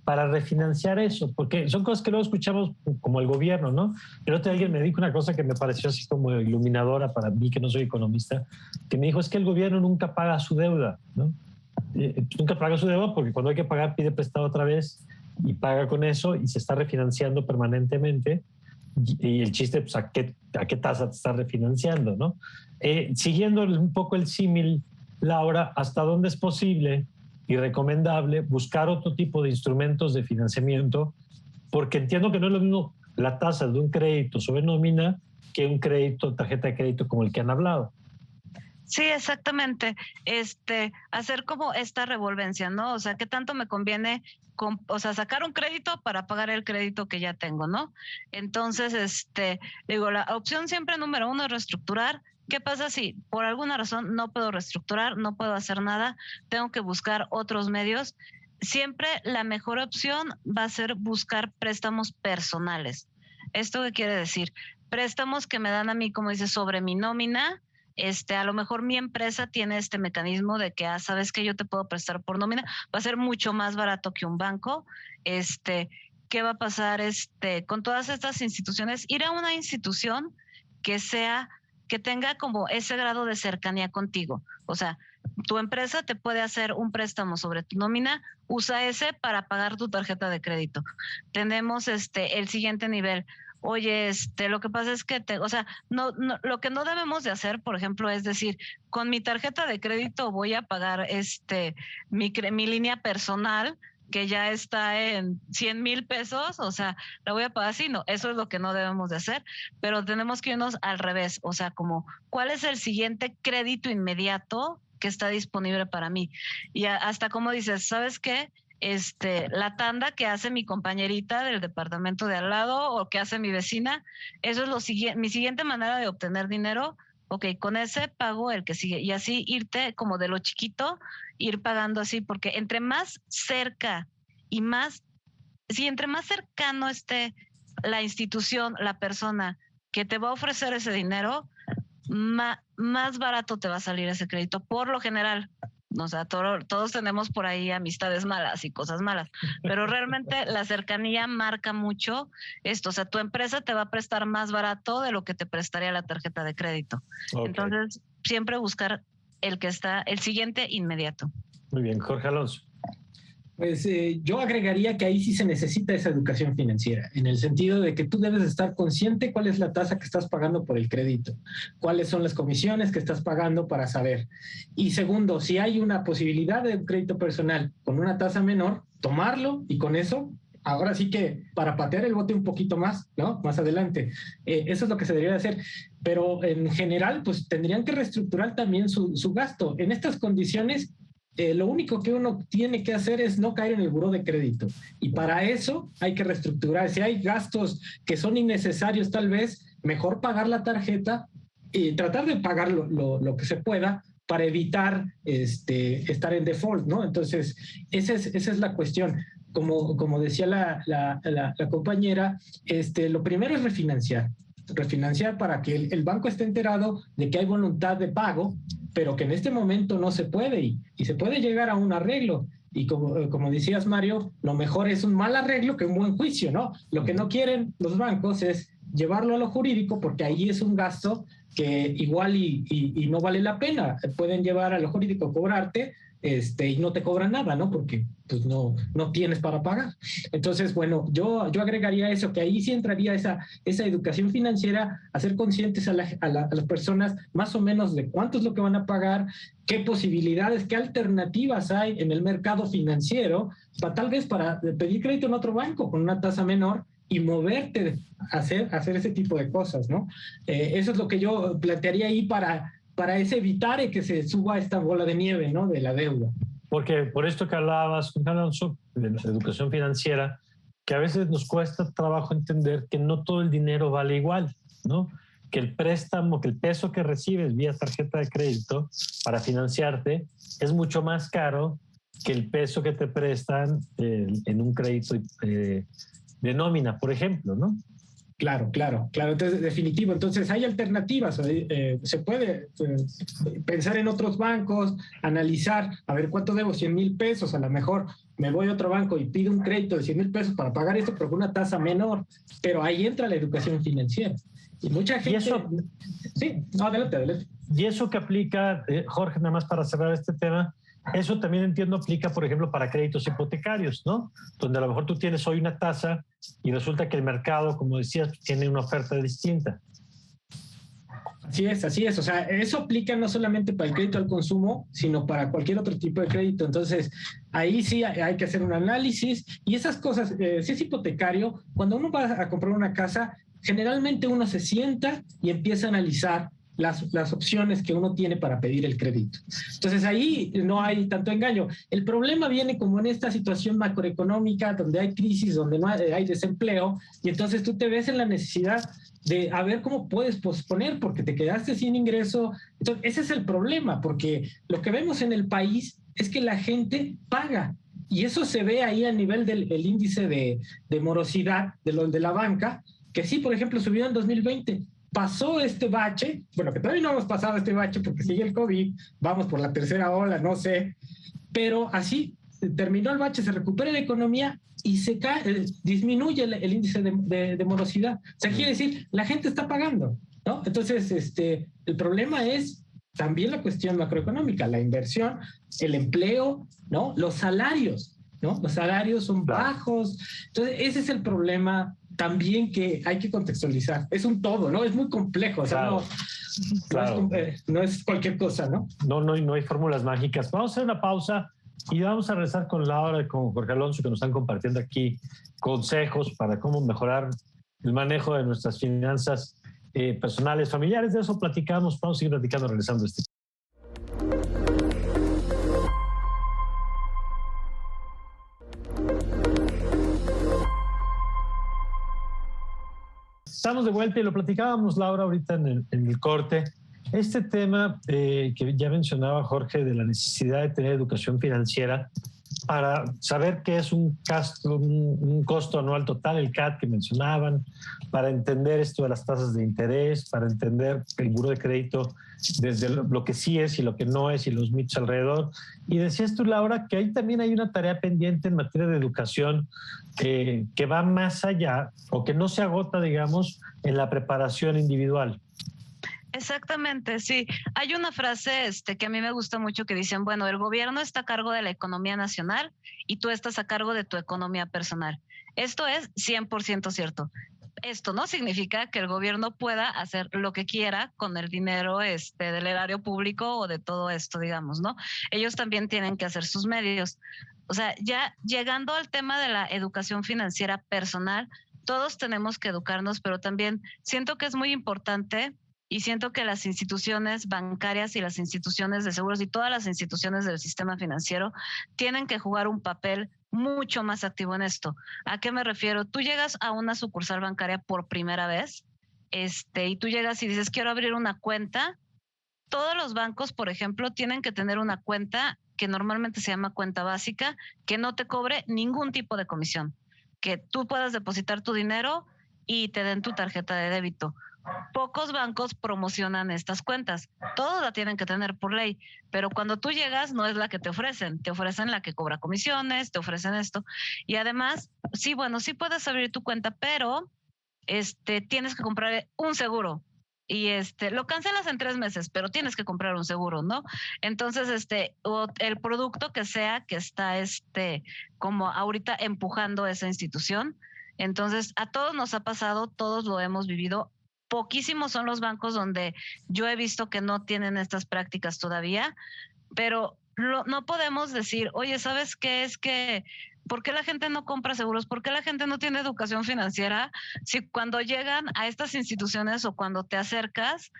para refinanciar eso? Porque son cosas que luego escuchamos como el gobierno, ¿no? El otro día alguien me dijo una cosa que me pareció así como iluminadora para mí, que no soy economista, que me dijo, es que el gobierno nunca paga su deuda, ¿no? Nunca paga su deuda porque cuando hay que pagar pide prestado otra vez y paga con eso y se está refinanciando permanentemente. Y el chiste, pues, ¿a qué tasa te está refinanciando, no? Siguiendo un poco el símil, Laura, ¿hasta dónde es posible y recomendable buscar otro tipo de instrumentos de financiamiento? Porque entiendo que no es lo mismo la tasa de un crédito sobre nómina que un crédito, tarjeta de crédito como el que han hablado. Sí, exactamente. Hacer como esta revolvencia, ¿no? O sea, ¿qué tanto me conviene, sacar un crédito para pagar el crédito que ya tengo, ¿no? Entonces, digo, la opción siempre número uno es reestructurar. ¿Qué pasa si por alguna razón no puedo reestructurar, no puedo hacer nada, tengo que buscar otros medios? Siempre la mejor opción va a ser buscar préstamos personales. ¿Esto qué quiere decir? Préstamos que me dan a mí, como dice, sobre mi nómina. A lo mejor mi empresa tiene este mecanismo de que, sabes que yo te puedo prestar por nómina, va a ser mucho más barato que un banco. ¿Qué va a pasar con todas estas instituciones? Ir a una institución que tenga como ese grado de cercanía contigo. O sea, tu empresa te puede hacer un préstamo sobre tu nómina, usa ese para pagar tu tarjeta de crédito. Tenemos el siguiente nivel. Oye, lo que pasa es que no, lo que no debemos de hacer, por ejemplo, es decir, con mi tarjeta de crédito voy a pagar mi línea personal, que ya está en 100,000 pesos, o sea, la voy a pagar así. No, eso es lo que no debemos de hacer, pero tenemos que irnos al revés, o sea, como, ¿cuál es el siguiente crédito inmediato que está disponible para mí? Y hasta como dices, ¿sabes qué? La tanda que hace mi compañerita del departamento de al lado o que hace mi vecina, eso es mi siguiente manera de obtener dinero. Ok, con ese pago el que sigue, y así irte como de lo chiquito, ir pagando así, porque entre más cerca y entre más cercano esté la institución, la persona que te va a ofrecer ese dinero, más barato te va a salir ese crédito, por lo general. O sea, todos tenemos por ahí amistades malas y cosas malas, pero realmente la cercanía marca mucho esto. O sea, tu empresa te va a prestar más barato de lo que te prestaría la tarjeta de crédito. Okay. Entonces, siempre buscar el siguiente inmediato. Muy bien, Jorge Alonso. Pues yo agregaría que ahí sí se necesita esa educación financiera, en el sentido de que tú debes estar consciente cuál es la tasa que estás pagando por el crédito, cuáles son las comisiones que estás pagando para saber. Y segundo, si hay una posibilidad de un crédito personal con una tasa menor, tomarlo y con eso, ahora sí que para patear el bote un poquito más, ¿no? Más adelante. Eso es lo que se debería hacer. Pero en general, pues tendrían que reestructurar también su gasto. En estas condiciones, lo único que uno tiene que hacer es no caer en el buró de crédito. Y para eso hay que reestructurar. Si hay gastos que son innecesarios, tal vez, mejor pagar la tarjeta y tratar de pagar lo que se pueda para evitar estar en default, ¿no? Entonces, esa es la cuestión. Como decía la compañera, lo primero es refinanciar para que el banco esté enterado de que hay voluntad de pago, pero que en este momento no se puede y se puede llegar a un arreglo. Y como decías, Mario, lo mejor es un mal arreglo que un buen juicio, ¿no? Lo que no quieren los bancos es llevarlo a lo jurídico, porque ahí es un gasto que igual y no vale la pena. Pueden llevar a lo jurídico, cobrarte, y no te cobran nada, ¿no? Porque pues no tienes para pagar. Entonces, bueno, yo agregaría eso, que ahí sí entraría esa educación financiera, hacer conscientes a las personas más o menos de cuánto es lo que van a pagar, qué posibilidades, qué alternativas hay en el mercado financiero, tal vez para pedir crédito en otro banco con una tasa menor y moverte a hacer ese tipo de cosas, ¿no? Eso es lo que yo plantearía ahí para evitar que se suba esta bola de nieve, ¿no? De la deuda. Porque por esto que hablabas, Alonso, de la educación financiera, que a veces nos cuesta trabajo entender que no todo el dinero vale igual, ¿no? que el préstamo, que el peso que recibes vía tarjeta de crédito para financiarte es mucho más caro que el peso que te prestan en un crédito de nómina, por ejemplo, ¿no? Claro. Entonces, definitivo. Entonces, hay alternativas. Se puede pensar en otros bancos, analizar, a ver cuánto debo, 100,000 pesos. A lo mejor me voy a otro banco y pido un crédito de 100,000 pesos para pagar esto, pero con una tasa menor. Pero ahí entra la educación financiera. Y mucha gente... ¿Y eso? Sí, no, adelante. Y eso que aplica, Jorge, nada más para cerrar este tema, eso también entiendo aplica, por ejemplo, para créditos hipotecarios, ¿no? Donde a lo mejor tú tienes hoy una tasa y resulta que el mercado, como decías, tiene una oferta distinta. Así es. O sea, eso aplica no solamente para el crédito al consumo, sino para cualquier otro tipo de crédito. Entonces, ahí sí hay que hacer un análisis y esas cosas, si es hipotecario, cuando uno va a comprar una casa, generalmente uno se sienta y empieza a analizar las opciones que uno tiene para pedir el crédito. Entonces ahí no hay tanto engaño. El problema viene como en esta situación macroeconómica donde hay crisis, donde no hay desempleo, y entonces tú te ves en la necesidad de a ver cómo puedes posponer porque te quedaste sin ingreso. Entonces ese es el problema, porque lo que vemos en el país es que la gente paga. Y eso se ve ahí a nivel del índice de morosidad de la banca, que sí, por ejemplo, subió en 2020. Pasó este bache, bueno, que todavía no hemos pasado este bache porque sigue el COVID, vamos por la tercera ola, no sé, pero así terminó el bache, se recupera la economía y se cae, disminuye el índice de morosidad. O sea, quiere decir, la gente está pagando, ¿no? Entonces, el problema es también la cuestión macroeconómica, la inversión, el empleo, ¿no? Los salarios, ¿no? Los salarios son bajos. Entonces, ese es el problema también que hay que contextualizar. Es un todo, ¿no? Es muy complejo. O sea, no es cualquier cosa, ¿no? No hay fórmulas mágicas. Vamos a hacer una pausa y vamos a regresar con Laura y con Jorge Alonso, que nos están compartiendo aquí consejos para cómo mejorar el manejo de nuestras finanzas personales, familiares. De eso platicamos. Vamos a seguir platicando regresando a este. Estamos de vuelta y lo platicábamos, Laura, ahorita en el corte. Este tema que ya mencionaba Jorge de la necesidad de tener educación financiera para saber qué es un costo anual total, el CAT que mencionaban, para entender esto de las tasas de interés, para entender el buró de crédito desde lo que sí es y lo que no es y los mitos alrededor. Y decías tú, Laura, que ahí también hay una tarea pendiente en materia de educación que va más allá o que no se agota, digamos, en la preparación individual. Exactamente, sí. Hay una frase que a mí me gusta mucho que dicen, bueno, el gobierno está a cargo de la economía nacional y tú estás a cargo de tu economía personal. Esto es 100% cierto. Esto no significa que el gobierno pueda hacer lo que quiera con el dinero del erario público o de todo esto, digamos, ¿no? Ellos también tienen que hacer sus medios. O sea, ya llegando al tema de la educación financiera personal, todos tenemos que educarnos, pero también siento que es muy importante y siento que las instituciones bancarias y las instituciones de seguros y todas las instituciones del sistema financiero tienen que jugar un papel mucho más activo en esto. ¿A qué me refiero? Tú llegas a una sucursal bancaria por primera vez y tú llegas y dices, quiero abrir una cuenta. Todos los bancos, por ejemplo, tienen que tener una cuenta que normalmente se llama cuenta básica, que no te cobre ningún tipo de comisión, que tú puedas depositar tu dinero y te den tu tarjeta de débito. Pocos bancos promocionan estas cuentas, todos la tienen que tener por ley, pero cuando tú llegas no es la que te ofrecen la que cobra comisiones, te ofrecen esto, y además, sí, bueno, sí puedes abrir tu cuenta, pero tienes que comprar un seguro, y lo cancelas en 3 meses, pero tienes que comprar un seguro, ¿no? Entonces, o el producto que sea que está, como ahorita empujando esa institución, entonces a todos nos ha pasado, todos lo hemos vivido. Poquísimos son los bancos donde yo he visto que no tienen estas prácticas todavía, pero no podemos decir, oye, ¿sabes qué? Es que ¿Por qué la gente no compra seguros? ¿Por qué la gente no tiene educación financiera? Si cuando llegan a estas instituciones o cuando te acercas,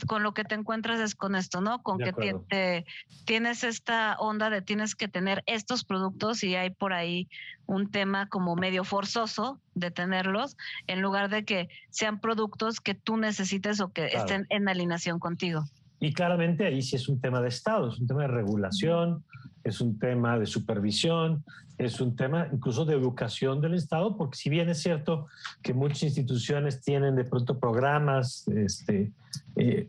con lo que te encuentras es con esto, ¿no? Con que tienes esta onda de tienes que tener estos productos y hay por ahí un tema como medio forzoso de tenerlos, en lugar de que sean productos que tú necesites o que estén en alineación contigo. Y claramente ahí sí es un tema de Estado, es un tema de regulación, es un tema de supervisión, es un tema incluso de educación del Estado, porque si bien es cierto que muchas instituciones tienen de pronto programas,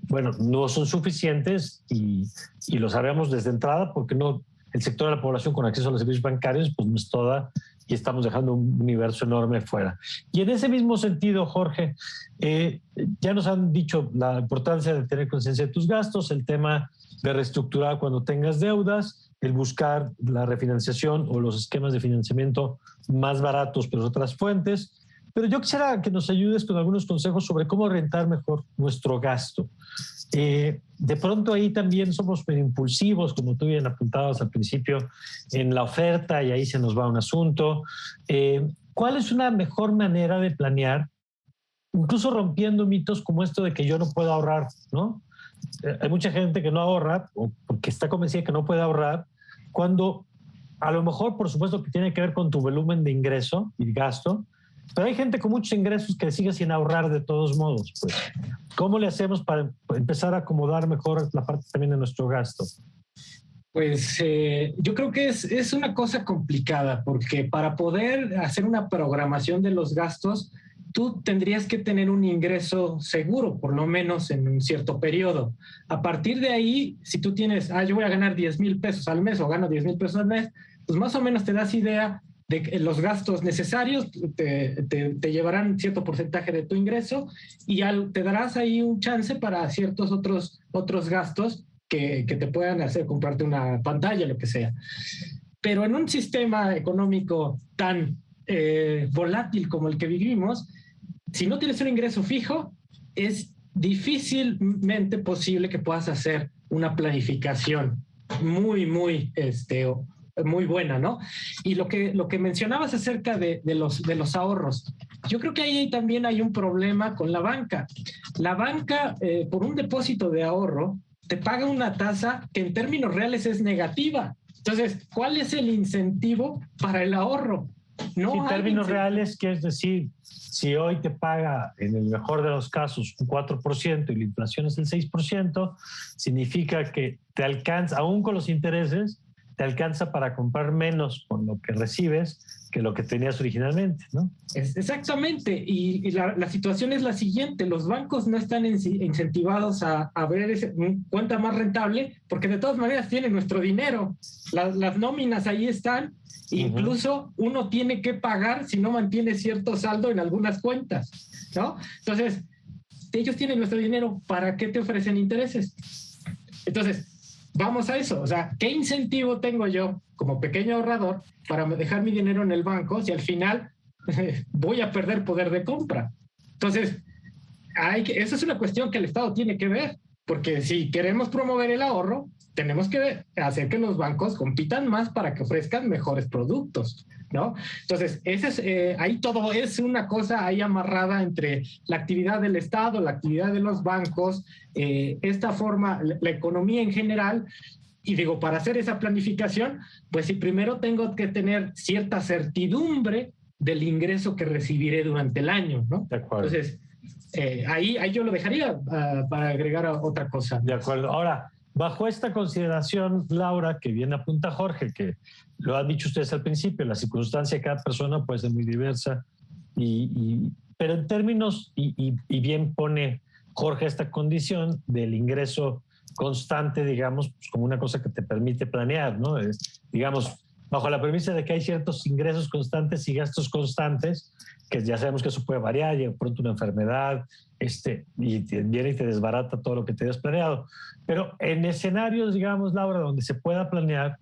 bueno, no son suficientes y lo sabemos desde entrada porque no, el sector de la población con acceso a los servicios bancarios pues no es toda y estamos dejando un universo enorme fuera. Y en ese mismo sentido, Jorge, ya nos han dicho la importancia de tener conciencia de tus gastos, el tema de reestructurar cuando tengas deudas, el buscar la refinanciación o los esquemas de financiamiento más baratos pero otras fuentes. Pero yo quisiera que nos ayudes con algunos consejos sobre cómo orientar mejor nuestro gasto. De pronto ahí también somos medio impulsivos, como tú bien apuntabas al principio, en la oferta y ahí se nos va un asunto. ¿Cuál es una mejor manera de planear, incluso rompiendo mitos como esto de que yo no puedo ahorrar, ¿no? Hay mucha gente que no ahorra o porque está convencida que no puede ahorrar, cuando a lo mejor, por supuesto, que tiene que ver con tu volumen de ingreso y gasto, pero hay gente con muchos ingresos que sigue sin ahorrar de todos modos. Pues, ¿cómo le hacemos para empezar a acomodar mejor la parte también de nuestro gasto? Pues yo creo que es una cosa complicada, porque para poder hacer una programación de los gastos, tú tendrías que tener un ingreso seguro, por lo menos en un cierto periodo. A partir de ahí, si tú tienes, yo voy a ganar 10,000 pesos al mes o gano 10,000 pesos al mes, pues más o menos te das idea de que los gastos necesarios te llevarán cierto porcentaje de tu ingreso y te darás ahí un chance para ciertos otros gastos que te puedan hacer comprarte una pantalla, lo que sea. Pero en un sistema económico tan volátil como el que vivimos, si no tienes un ingreso fijo, es difícilmente posible que puedas hacer una planificación muy buena, ¿no? Y lo que mencionabas acerca de los ahorros, yo creo que ahí también hay un problema con la banca. La banca, por un depósito de ahorro, te paga una tasa que en términos reales es negativa. Entonces, ¿cuál es el incentivo para el ahorro? No en términos reales, que es decir, si hoy te paga, en el mejor de los casos, un 4% y la inflación es el 6%, significa que te alcanza, aún con los intereses, te alcanza para comprar menos con lo que recibes que lo que tenías originalmente, ¿no? Exactamente, y la situación es la siguiente: los bancos no están incentivados a ver cuenta más rentable, porque de todas maneras tienen nuestro dinero, las nóminas ahí están, incluso uno tiene que pagar si no mantiene cierto saldo en algunas cuentas, ¿no? Entonces, ellos tienen nuestro dinero, ¿para qué te ofrecen intereses? Entonces, vamos a eso, o sea, ¿qué incentivo tengo yo como pequeño ahorrador para dejar mi dinero en el banco si al final voy a perder poder de compra? Entonces, esa es una cuestión que el Estado tiene que ver, porque si queremos promover el ahorro, tenemos que hacer que los bancos compitan más para que ofrezcan mejores productos, ¿no? Entonces, ahí todo es una cosa ahí amarrada entre la actividad del Estado, la actividad de los bancos, esta forma, la economía en general. Y digo, para hacer esa planificación, pues sí, primero tengo que tener cierta certidumbre del ingreso que recibiré durante el año, ¿no? De acuerdo. Entonces, ahí yo lo dejaría para agregar a otra cosa. De acuerdo. Ahora, bajo esta consideración, Laura, que bien apunta Jorge, que lo han dicho ustedes al principio, la circunstancia de cada persona puede ser muy diversa, pero en términos, y bien pone Jorge esta condición del ingreso constante, digamos, pues como una cosa que te permite planear, ¿no? Digamos, bajo la premisa de que hay ciertos ingresos constantes y gastos constantes, que ya sabemos que eso puede variar, y de pronto una enfermedad, y viene y te desbarata todo lo que te habías planeado. Pero en escenarios, digamos, Laura, donde se pueda planear,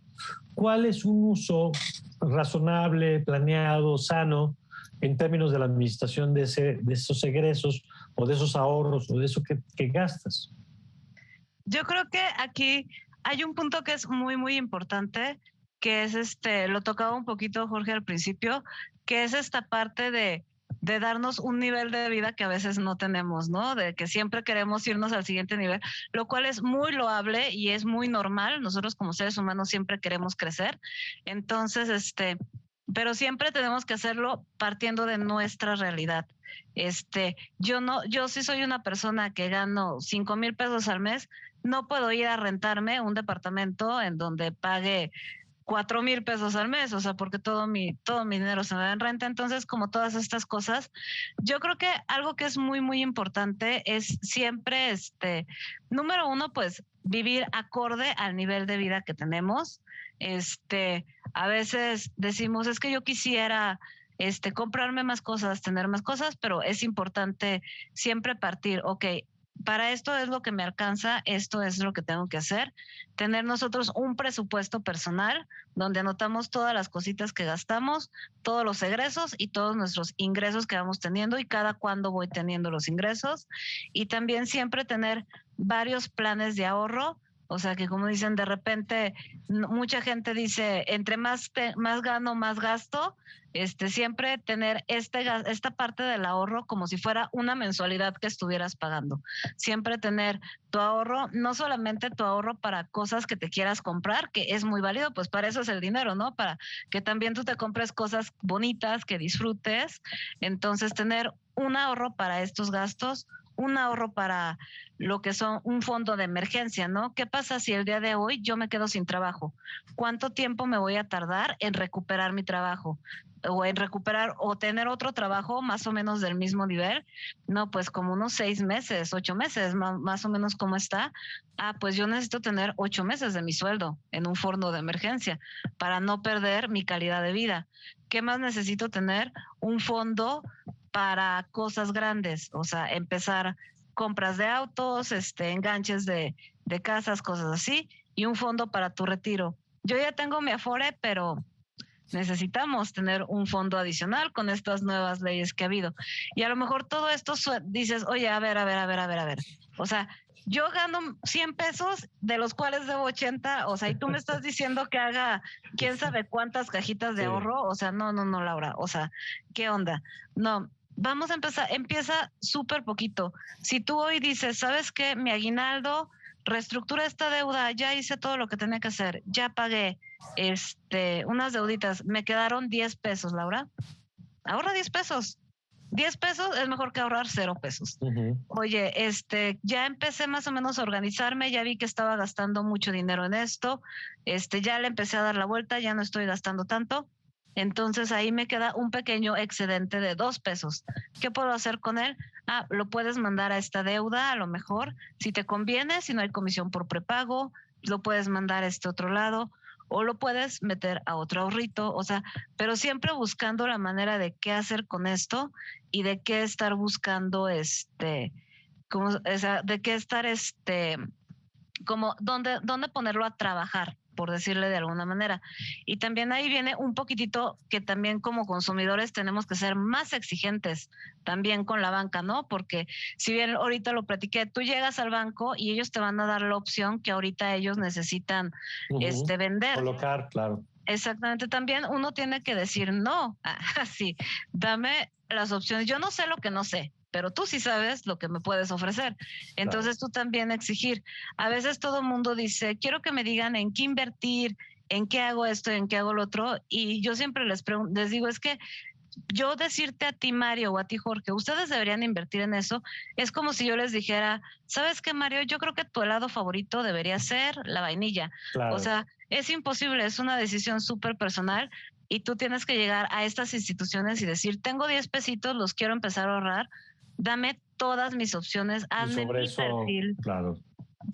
¿cuál es un uso razonable, planeado, sano, en términos de la administración de esos egresos o de esos ahorros o de eso que gastas? Yo creo que aquí hay un punto que es muy, muy importante, que es lo tocaba un poquito Jorge al principio, que es esta parte de darnos un nivel de vida que a veces no tenemos, ¿no? De que siempre queremos irnos al siguiente nivel, lo cual es muy loable y es muy normal. Nosotros como seres humanos siempre queremos crecer. Entonces, pero siempre tenemos que hacerlo partiendo de nuestra realidad. Yo sí soy una persona que gano 5,000 pesos al mes, no puedo ir a rentarme un departamento en donde pague 4,000 pesos al mes, o sea, porque todo mi dinero se me da en renta. Entonces, como todas estas cosas, yo creo que algo que es muy, muy importante es siempre, número uno, pues vivir acorde al nivel de vida que tenemos. A veces decimos, es que yo quisiera comprarme más cosas, tener más cosas, pero es importante siempre partir, ok, para esto es lo que me alcanza, esto es lo que tengo que hacer. Tener nosotros un presupuesto personal donde anotamos todas las cositas que gastamos, todos los egresos y todos nuestros ingresos que vamos teniendo y cada cuándo voy teniendo los ingresos. Y también siempre tener varios planes de ahorro. O sea, que como dicen, de repente mucha gente dice, entre más gano, más gasto. Siempre tener esta parte del ahorro como si fuera una mensualidad que estuvieras pagando. Siempre tener tu ahorro, no solamente tu ahorro para cosas que te quieras comprar, que es muy válido, pues para eso es el dinero, ¿no? Para que también tú te compres cosas bonitas, que disfrutes. Entonces, tener un ahorro para estos gastos, un ahorro para lo que son un fondo de emergencia, ¿no? ¿Qué pasa si el día de hoy yo me quedo sin trabajo? ¿Cuánto tiempo me voy a tardar en recuperar mi trabajo? O en recuperar o tener otro trabajo más o menos del mismo nivel. No, pues como unos 6 meses, 8 meses, más o menos como está. Pues yo necesito tener 8 meses de mi sueldo en un fondo de emergencia para no perder mi calidad de vida. ¿Qué más necesito tener? Un fondo para cosas grandes, o sea, empezar compras de autos, enganches de casas, cosas así, y un fondo para tu retiro. Yo ya tengo mi Afore, pero necesitamos tener un fondo adicional con estas nuevas leyes que ha habido. Y a lo mejor todo esto dices, oye, a ver. O sea, yo gano 100 pesos, de los cuales debo 80, o sea, y tú me estás diciendo que haga quién sabe cuántas cajitas de ahorro. O sea, no, Laura, o sea, ¿qué onda? No, vamos a empezar, empieza súper poquito. Si tú hoy dices, ¿sabes qué? Mi aguinaldo, reestructura esta deuda, ya hice todo lo que tenía que hacer, ya pagué unas deuditas, me quedaron 10 pesos, Laura. Ahorra 10 pesos. 10 pesos es mejor que ahorrar 0 pesos. Uh-huh. Oye, ya empecé más o menos a organizarme, ya vi que estaba gastando mucho dinero en esto, ya le empecé a dar la vuelta, ya no estoy gastando tanto. Entonces ahí me queda un pequeño excedente de 2 pesos. ¿Qué puedo hacer con él? Lo puedes mandar a esta deuda, a lo mejor, si te conviene, si no hay comisión por prepago, lo puedes mandar a este otro lado, o lo puedes meter a otro ahorrito, o sea, pero siempre buscando la manera de qué hacer con esto y de qué estar buscando, o sea, de qué estar, como dónde ponerlo a trabajar, por decirle de alguna manera. Y también ahí viene un poquitito que también como consumidores tenemos que ser más exigentes también con la banca, ¿no? Porque si bien ahorita lo platiqué, tú llegas al banco y ellos te van a dar la opción que ahorita ellos necesitan vender. Colocar, claro. Exactamente, también uno tiene que decir no, así, dame las opciones. Yo no sé lo que no sé, pero tú sí sabes lo que me puedes ofrecer. Entonces tú también exigir. A veces todo el mundo dice, quiero que me digan en qué invertir, en qué hago esto, en qué hago lo otro. Y yo siempre les digo, es que yo decirte a ti, Mario, o a ti, Jorge, ustedes deberían invertir en eso, es como si yo les dijera, ¿sabes qué, Mario? Yo creo que tu helado favorito debería ser la vainilla. Claro. O sea, es imposible, es una decisión súper personal y tú tienes que llegar a estas instituciones y decir, tengo 10 pesitos, los quiero empezar a ahorrar, dame todas mis opciones, hazme mi perfil. Claro.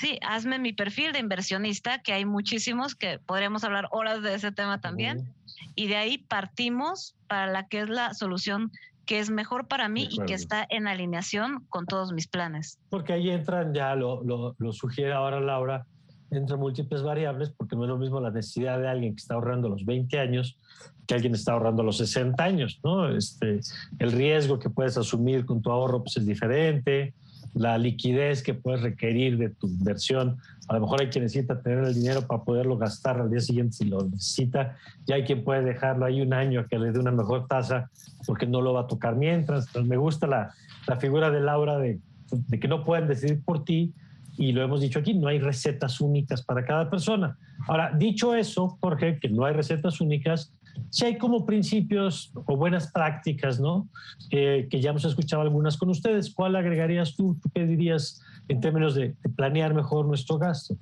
Sí, hazme mi perfil de inversionista, que hay muchísimos, que podríamos hablar horas de ese tema también, y de ahí partimos para la que es la solución que es mejor para mí y que está en alineación con todos mis planes. Porque ahí entran, ya lo sugiere ahora Laura, entran múltiples variables, porque no es lo mismo la necesidad de alguien que está ahorrando a los 20 años que alguien que está ahorrando a los 60 años, ¿no? El riesgo que puedes asumir con tu ahorro pues, es diferente. la liquidez que puedes requerir de tu inversión. A lo mejor hay quien necesita tener el dinero para poderlo gastar al día siguiente si lo necesita, y hay quien puede dejarlo ahí un año a que le dé una mejor tasa porque no lo va a tocar mientras. Pero me gusta la figura de Laura de que no pueden decidir por ti, y lo hemos dicho aquí, no hay recetas únicas para cada persona. Ahora, dicho eso, Jorge, que no hay recetas únicas, sí hay como principios o buenas prácticas, ¿no? Que ya hemos escuchado algunas con ustedes. ¿Cuál agregarías tú? ¿Tú qué dirías en términos de planear mejor nuestro gasto?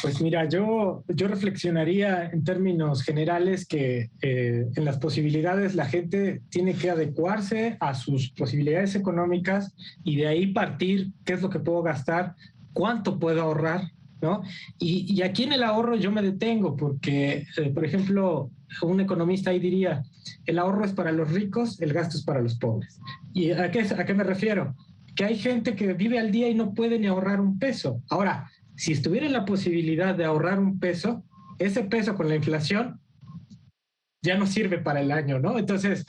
Pues mira, yo reflexionaría en términos generales que en las posibilidades la gente tiene que adecuarse a sus posibilidades económicas y de ahí partir qué es lo que puedo gastar, cuánto puedo ahorrar, ¿no? Y aquí en el ahorro yo me detengo porque, por ejemplo, un economista ahí diría, el ahorro es para los ricos, el gasto es para los pobres. ¿Y a qué me refiero? Que hay gente que vive al día y no puede ni ahorrar un peso. Ahora, si estuviera la posibilidad de ahorrar un peso, ese peso con la inflación ya no sirve para el año, ¿no? Entonces,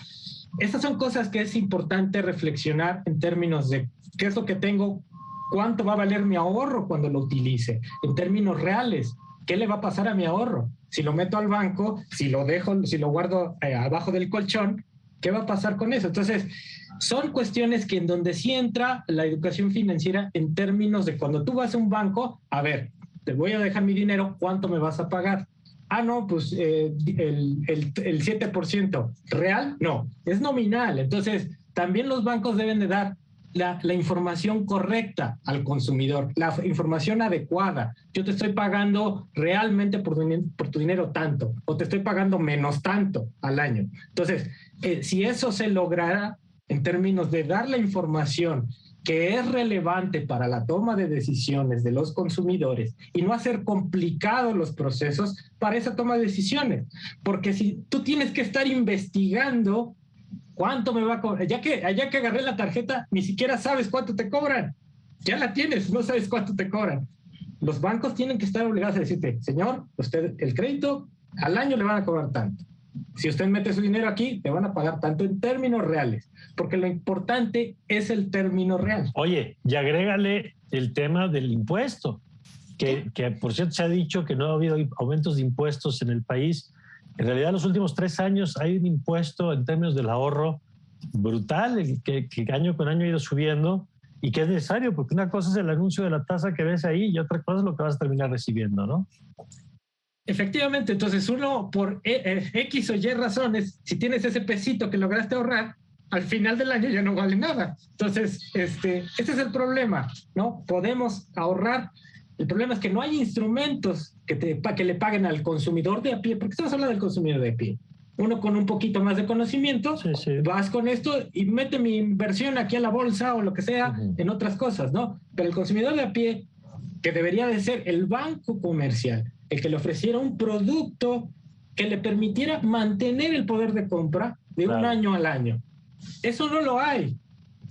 estas son cosas que es importante reflexionar en términos de qué es lo que tengo, cuánto va a valer mi ahorro cuando lo utilice, en términos reales, qué le va a pasar a mi ahorro. Si lo meto al banco, si lo guardo abajo del colchón, ¿qué va a pasar con eso? Entonces, son cuestiones que en donde sí entra la educación financiera en términos de cuando tú vas a un banco, a ver, te voy a dejar mi dinero, ¿cuánto me vas a pagar? Ah, no, pues el 7%. ¿Real? No, es nominal. Entonces, también los bancos deben de dar la información correcta al consumidor, la información adecuada. Yo te estoy pagando realmente por tu dinero tanto, o te estoy pagando menos tanto al año. Entonces, si eso se lograra en términos de dar la información que es relevante para la toma de decisiones de los consumidores y no hacer complicados los procesos para esa toma de decisiones. Porque si tú tienes que estar investigando cuánto me va a cobrar, ya que agarré la tarjeta, ni siquiera sabes cuánto te cobran. Ya la tienes, no sabes cuánto te cobran. Los bancos tienen que estar obligados a decirte, señor, usted el crédito al año le van a cobrar tanto. Si usted mete su dinero aquí, te van a pagar tanto en términos reales, porque lo importante es el término real. Oye, y agrégale el tema del impuesto, que por cierto se ha dicho que no ha habido aumentos de impuestos en el país. En realidad, los últimos 3 años hay un impuesto en términos del ahorro brutal, que año con año ha ido subiendo y que es necesario, porque una cosa es el anuncio de la tasa que ves ahí y otra cosa es lo que vas a terminar recibiendo, ¿no? Efectivamente, entonces uno por X o Y razones, si tienes ese pesito que lograste ahorrar, al final del año ya no vale nada. Entonces, ese es el problema, ¿no? Podemos ahorrar. El problema es que no hay instrumentos que le paguen al consumidor de a pie, porque estamos hablando del consumidor de a pie. Uno con un poquito más de conocimiento, sí. Vas con esto y mete mi inversión aquí a la bolsa o lo que sea, en otras cosas, ¿no? Pero el consumidor de a pie, que debería de ser el banco comercial, el que le ofreciera un producto que le permitiera mantener el poder de compra de un año al año. Eso no lo hay.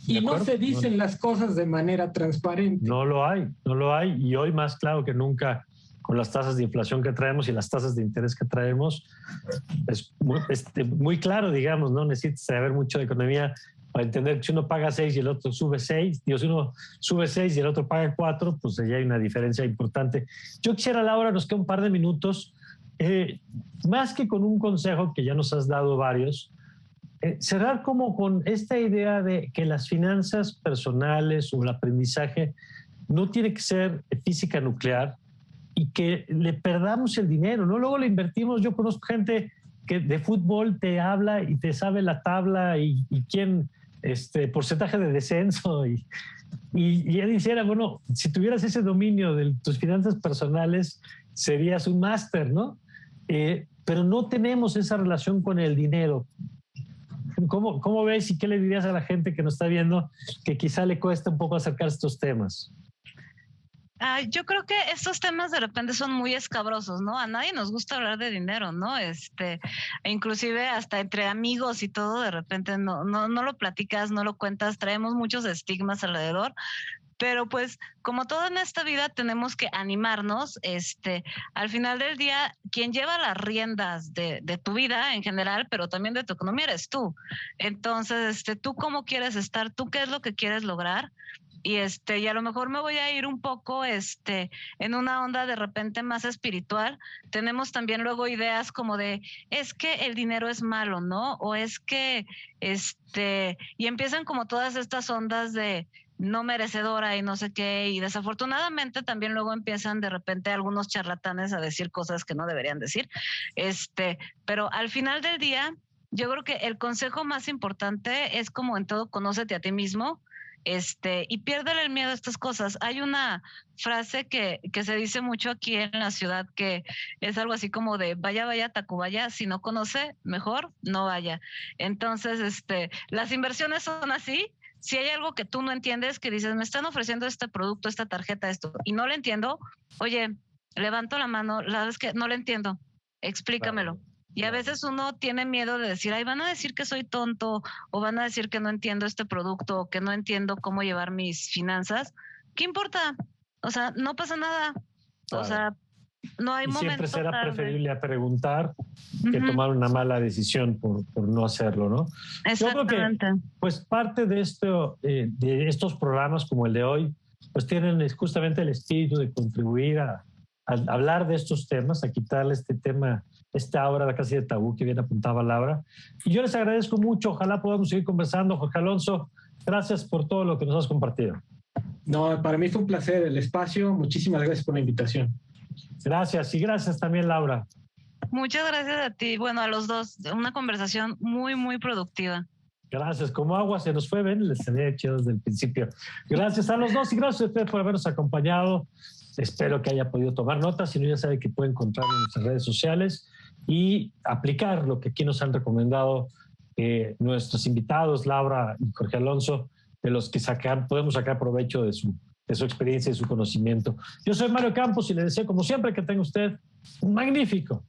Y no se dicen las cosas de manera transparente. No lo hay. Y hoy más claro que nunca, con las tasas de inflación que traemos y las tasas de interés que traemos, es muy claro, digamos, no necesitas saber mucho de economía para entender que si uno paga 6 y el otro sube 6, si uno sube 6 y el otro paga 4, pues ya hay una diferencia importante. Yo quisiera, Laura, nos queda un par de minutos, más que con un consejo que ya nos has dado varios, cerrar como con esta idea de que las finanzas personales o el aprendizaje no tiene que ser física nuclear y que le perdamos el dinero, ¿no? Luego le invertimos. Yo conozco gente que de fútbol te habla y te sabe la tabla y quién, porcentaje de descenso y él dijera, bueno, si tuvieras ese dominio de tus finanzas personales serías un máster, ¿no? Pero no tenemos esa relación con el dinero. ¿Cómo ves y qué le dirías a la gente que nos está viendo que quizá le cuesta un poco acercarse a estos temas? Yo creo que estos temas de repente son muy escabrosos, ¿no? A nadie nos gusta hablar de dinero, ¿no? Inclusive hasta entre amigos y todo, de repente no lo platicas, no lo cuentas, traemos muchos estigmas alrededor. Pero pues como todo en esta vida tenemos que animarnos, al final del día quien lleva las riendas de tu vida en general, pero también de tu economía eres tú. Entonces, tú cómo quieres estar, tú qué es lo que quieres lograr y a lo mejor me voy a ir un poco en una onda de repente más espiritual. Tenemos también luego ideas como de, es que el dinero es malo, ¿no? O es que, y empiezan como todas estas ondas de no merecedora y no sé qué, y desafortunadamente también luego empiezan de repente algunos charlatanes a decir cosas que no deberían decir, pero al final del día, yo creo que el consejo más importante es, como en todo, conócete a ti mismo, y piérdele el miedo a estas cosas. Hay una frase que se dice mucho aquí en la ciudad, que es algo así como de vaya, Tacubaya, si no conoce, mejor no vaya. Entonces, las inversiones son así. Si hay algo que tú no entiendes, que dices, me están ofreciendo este producto, esta tarjeta, esto, y no lo entiendo, oye, levanto la mano, la verdad es que no lo entiendo, explícamelo. Claro. Y a veces uno tiene miedo de decir, ay, van a decir que soy tonto, o van a decir que no entiendo este producto, o que no entiendo cómo llevar mis finanzas. ¿Qué importa? O sea, no pasa nada. Claro. O sea, no hay Y momento siempre será tarde. preferible a preguntar que tomar una mala decisión por no hacerlo, ¿no? Exactamente. Yo creo que, pues, parte de de estos programas como el de hoy, pues tienen justamente el espíritu de contribuir a hablar de estos temas, a quitarle este tema, esta aura casi de tabú que bien apuntaba Laura. Y yo les agradezco mucho. Ojalá podamos seguir conversando. Jorge Alonso, gracias por todo lo que nos has compartido. No, para mí fue un placer el espacio. Muchísimas gracias por la invitación. Gracias, y gracias también, Laura. Muchas gracias a ti. Bueno, a los dos, una conversación muy, muy productiva. Gracias, como agua se nos fue, ven, les tenía hecho desde el principio. Gracias a los dos y gracias a ustedes por habernos acompañado. Espero que haya podido tomar notas, si no ya sabe que puede encontrar en nuestras redes sociales y aplicar lo que aquí nos han recomendado nuestros invitados, Laura y Jorge Alonso, de los que podemos sacar provecho de su experiencia y su conocimiento. Yo soy Mario Campos y le deseo, como siempre, que tenga usted un magnífico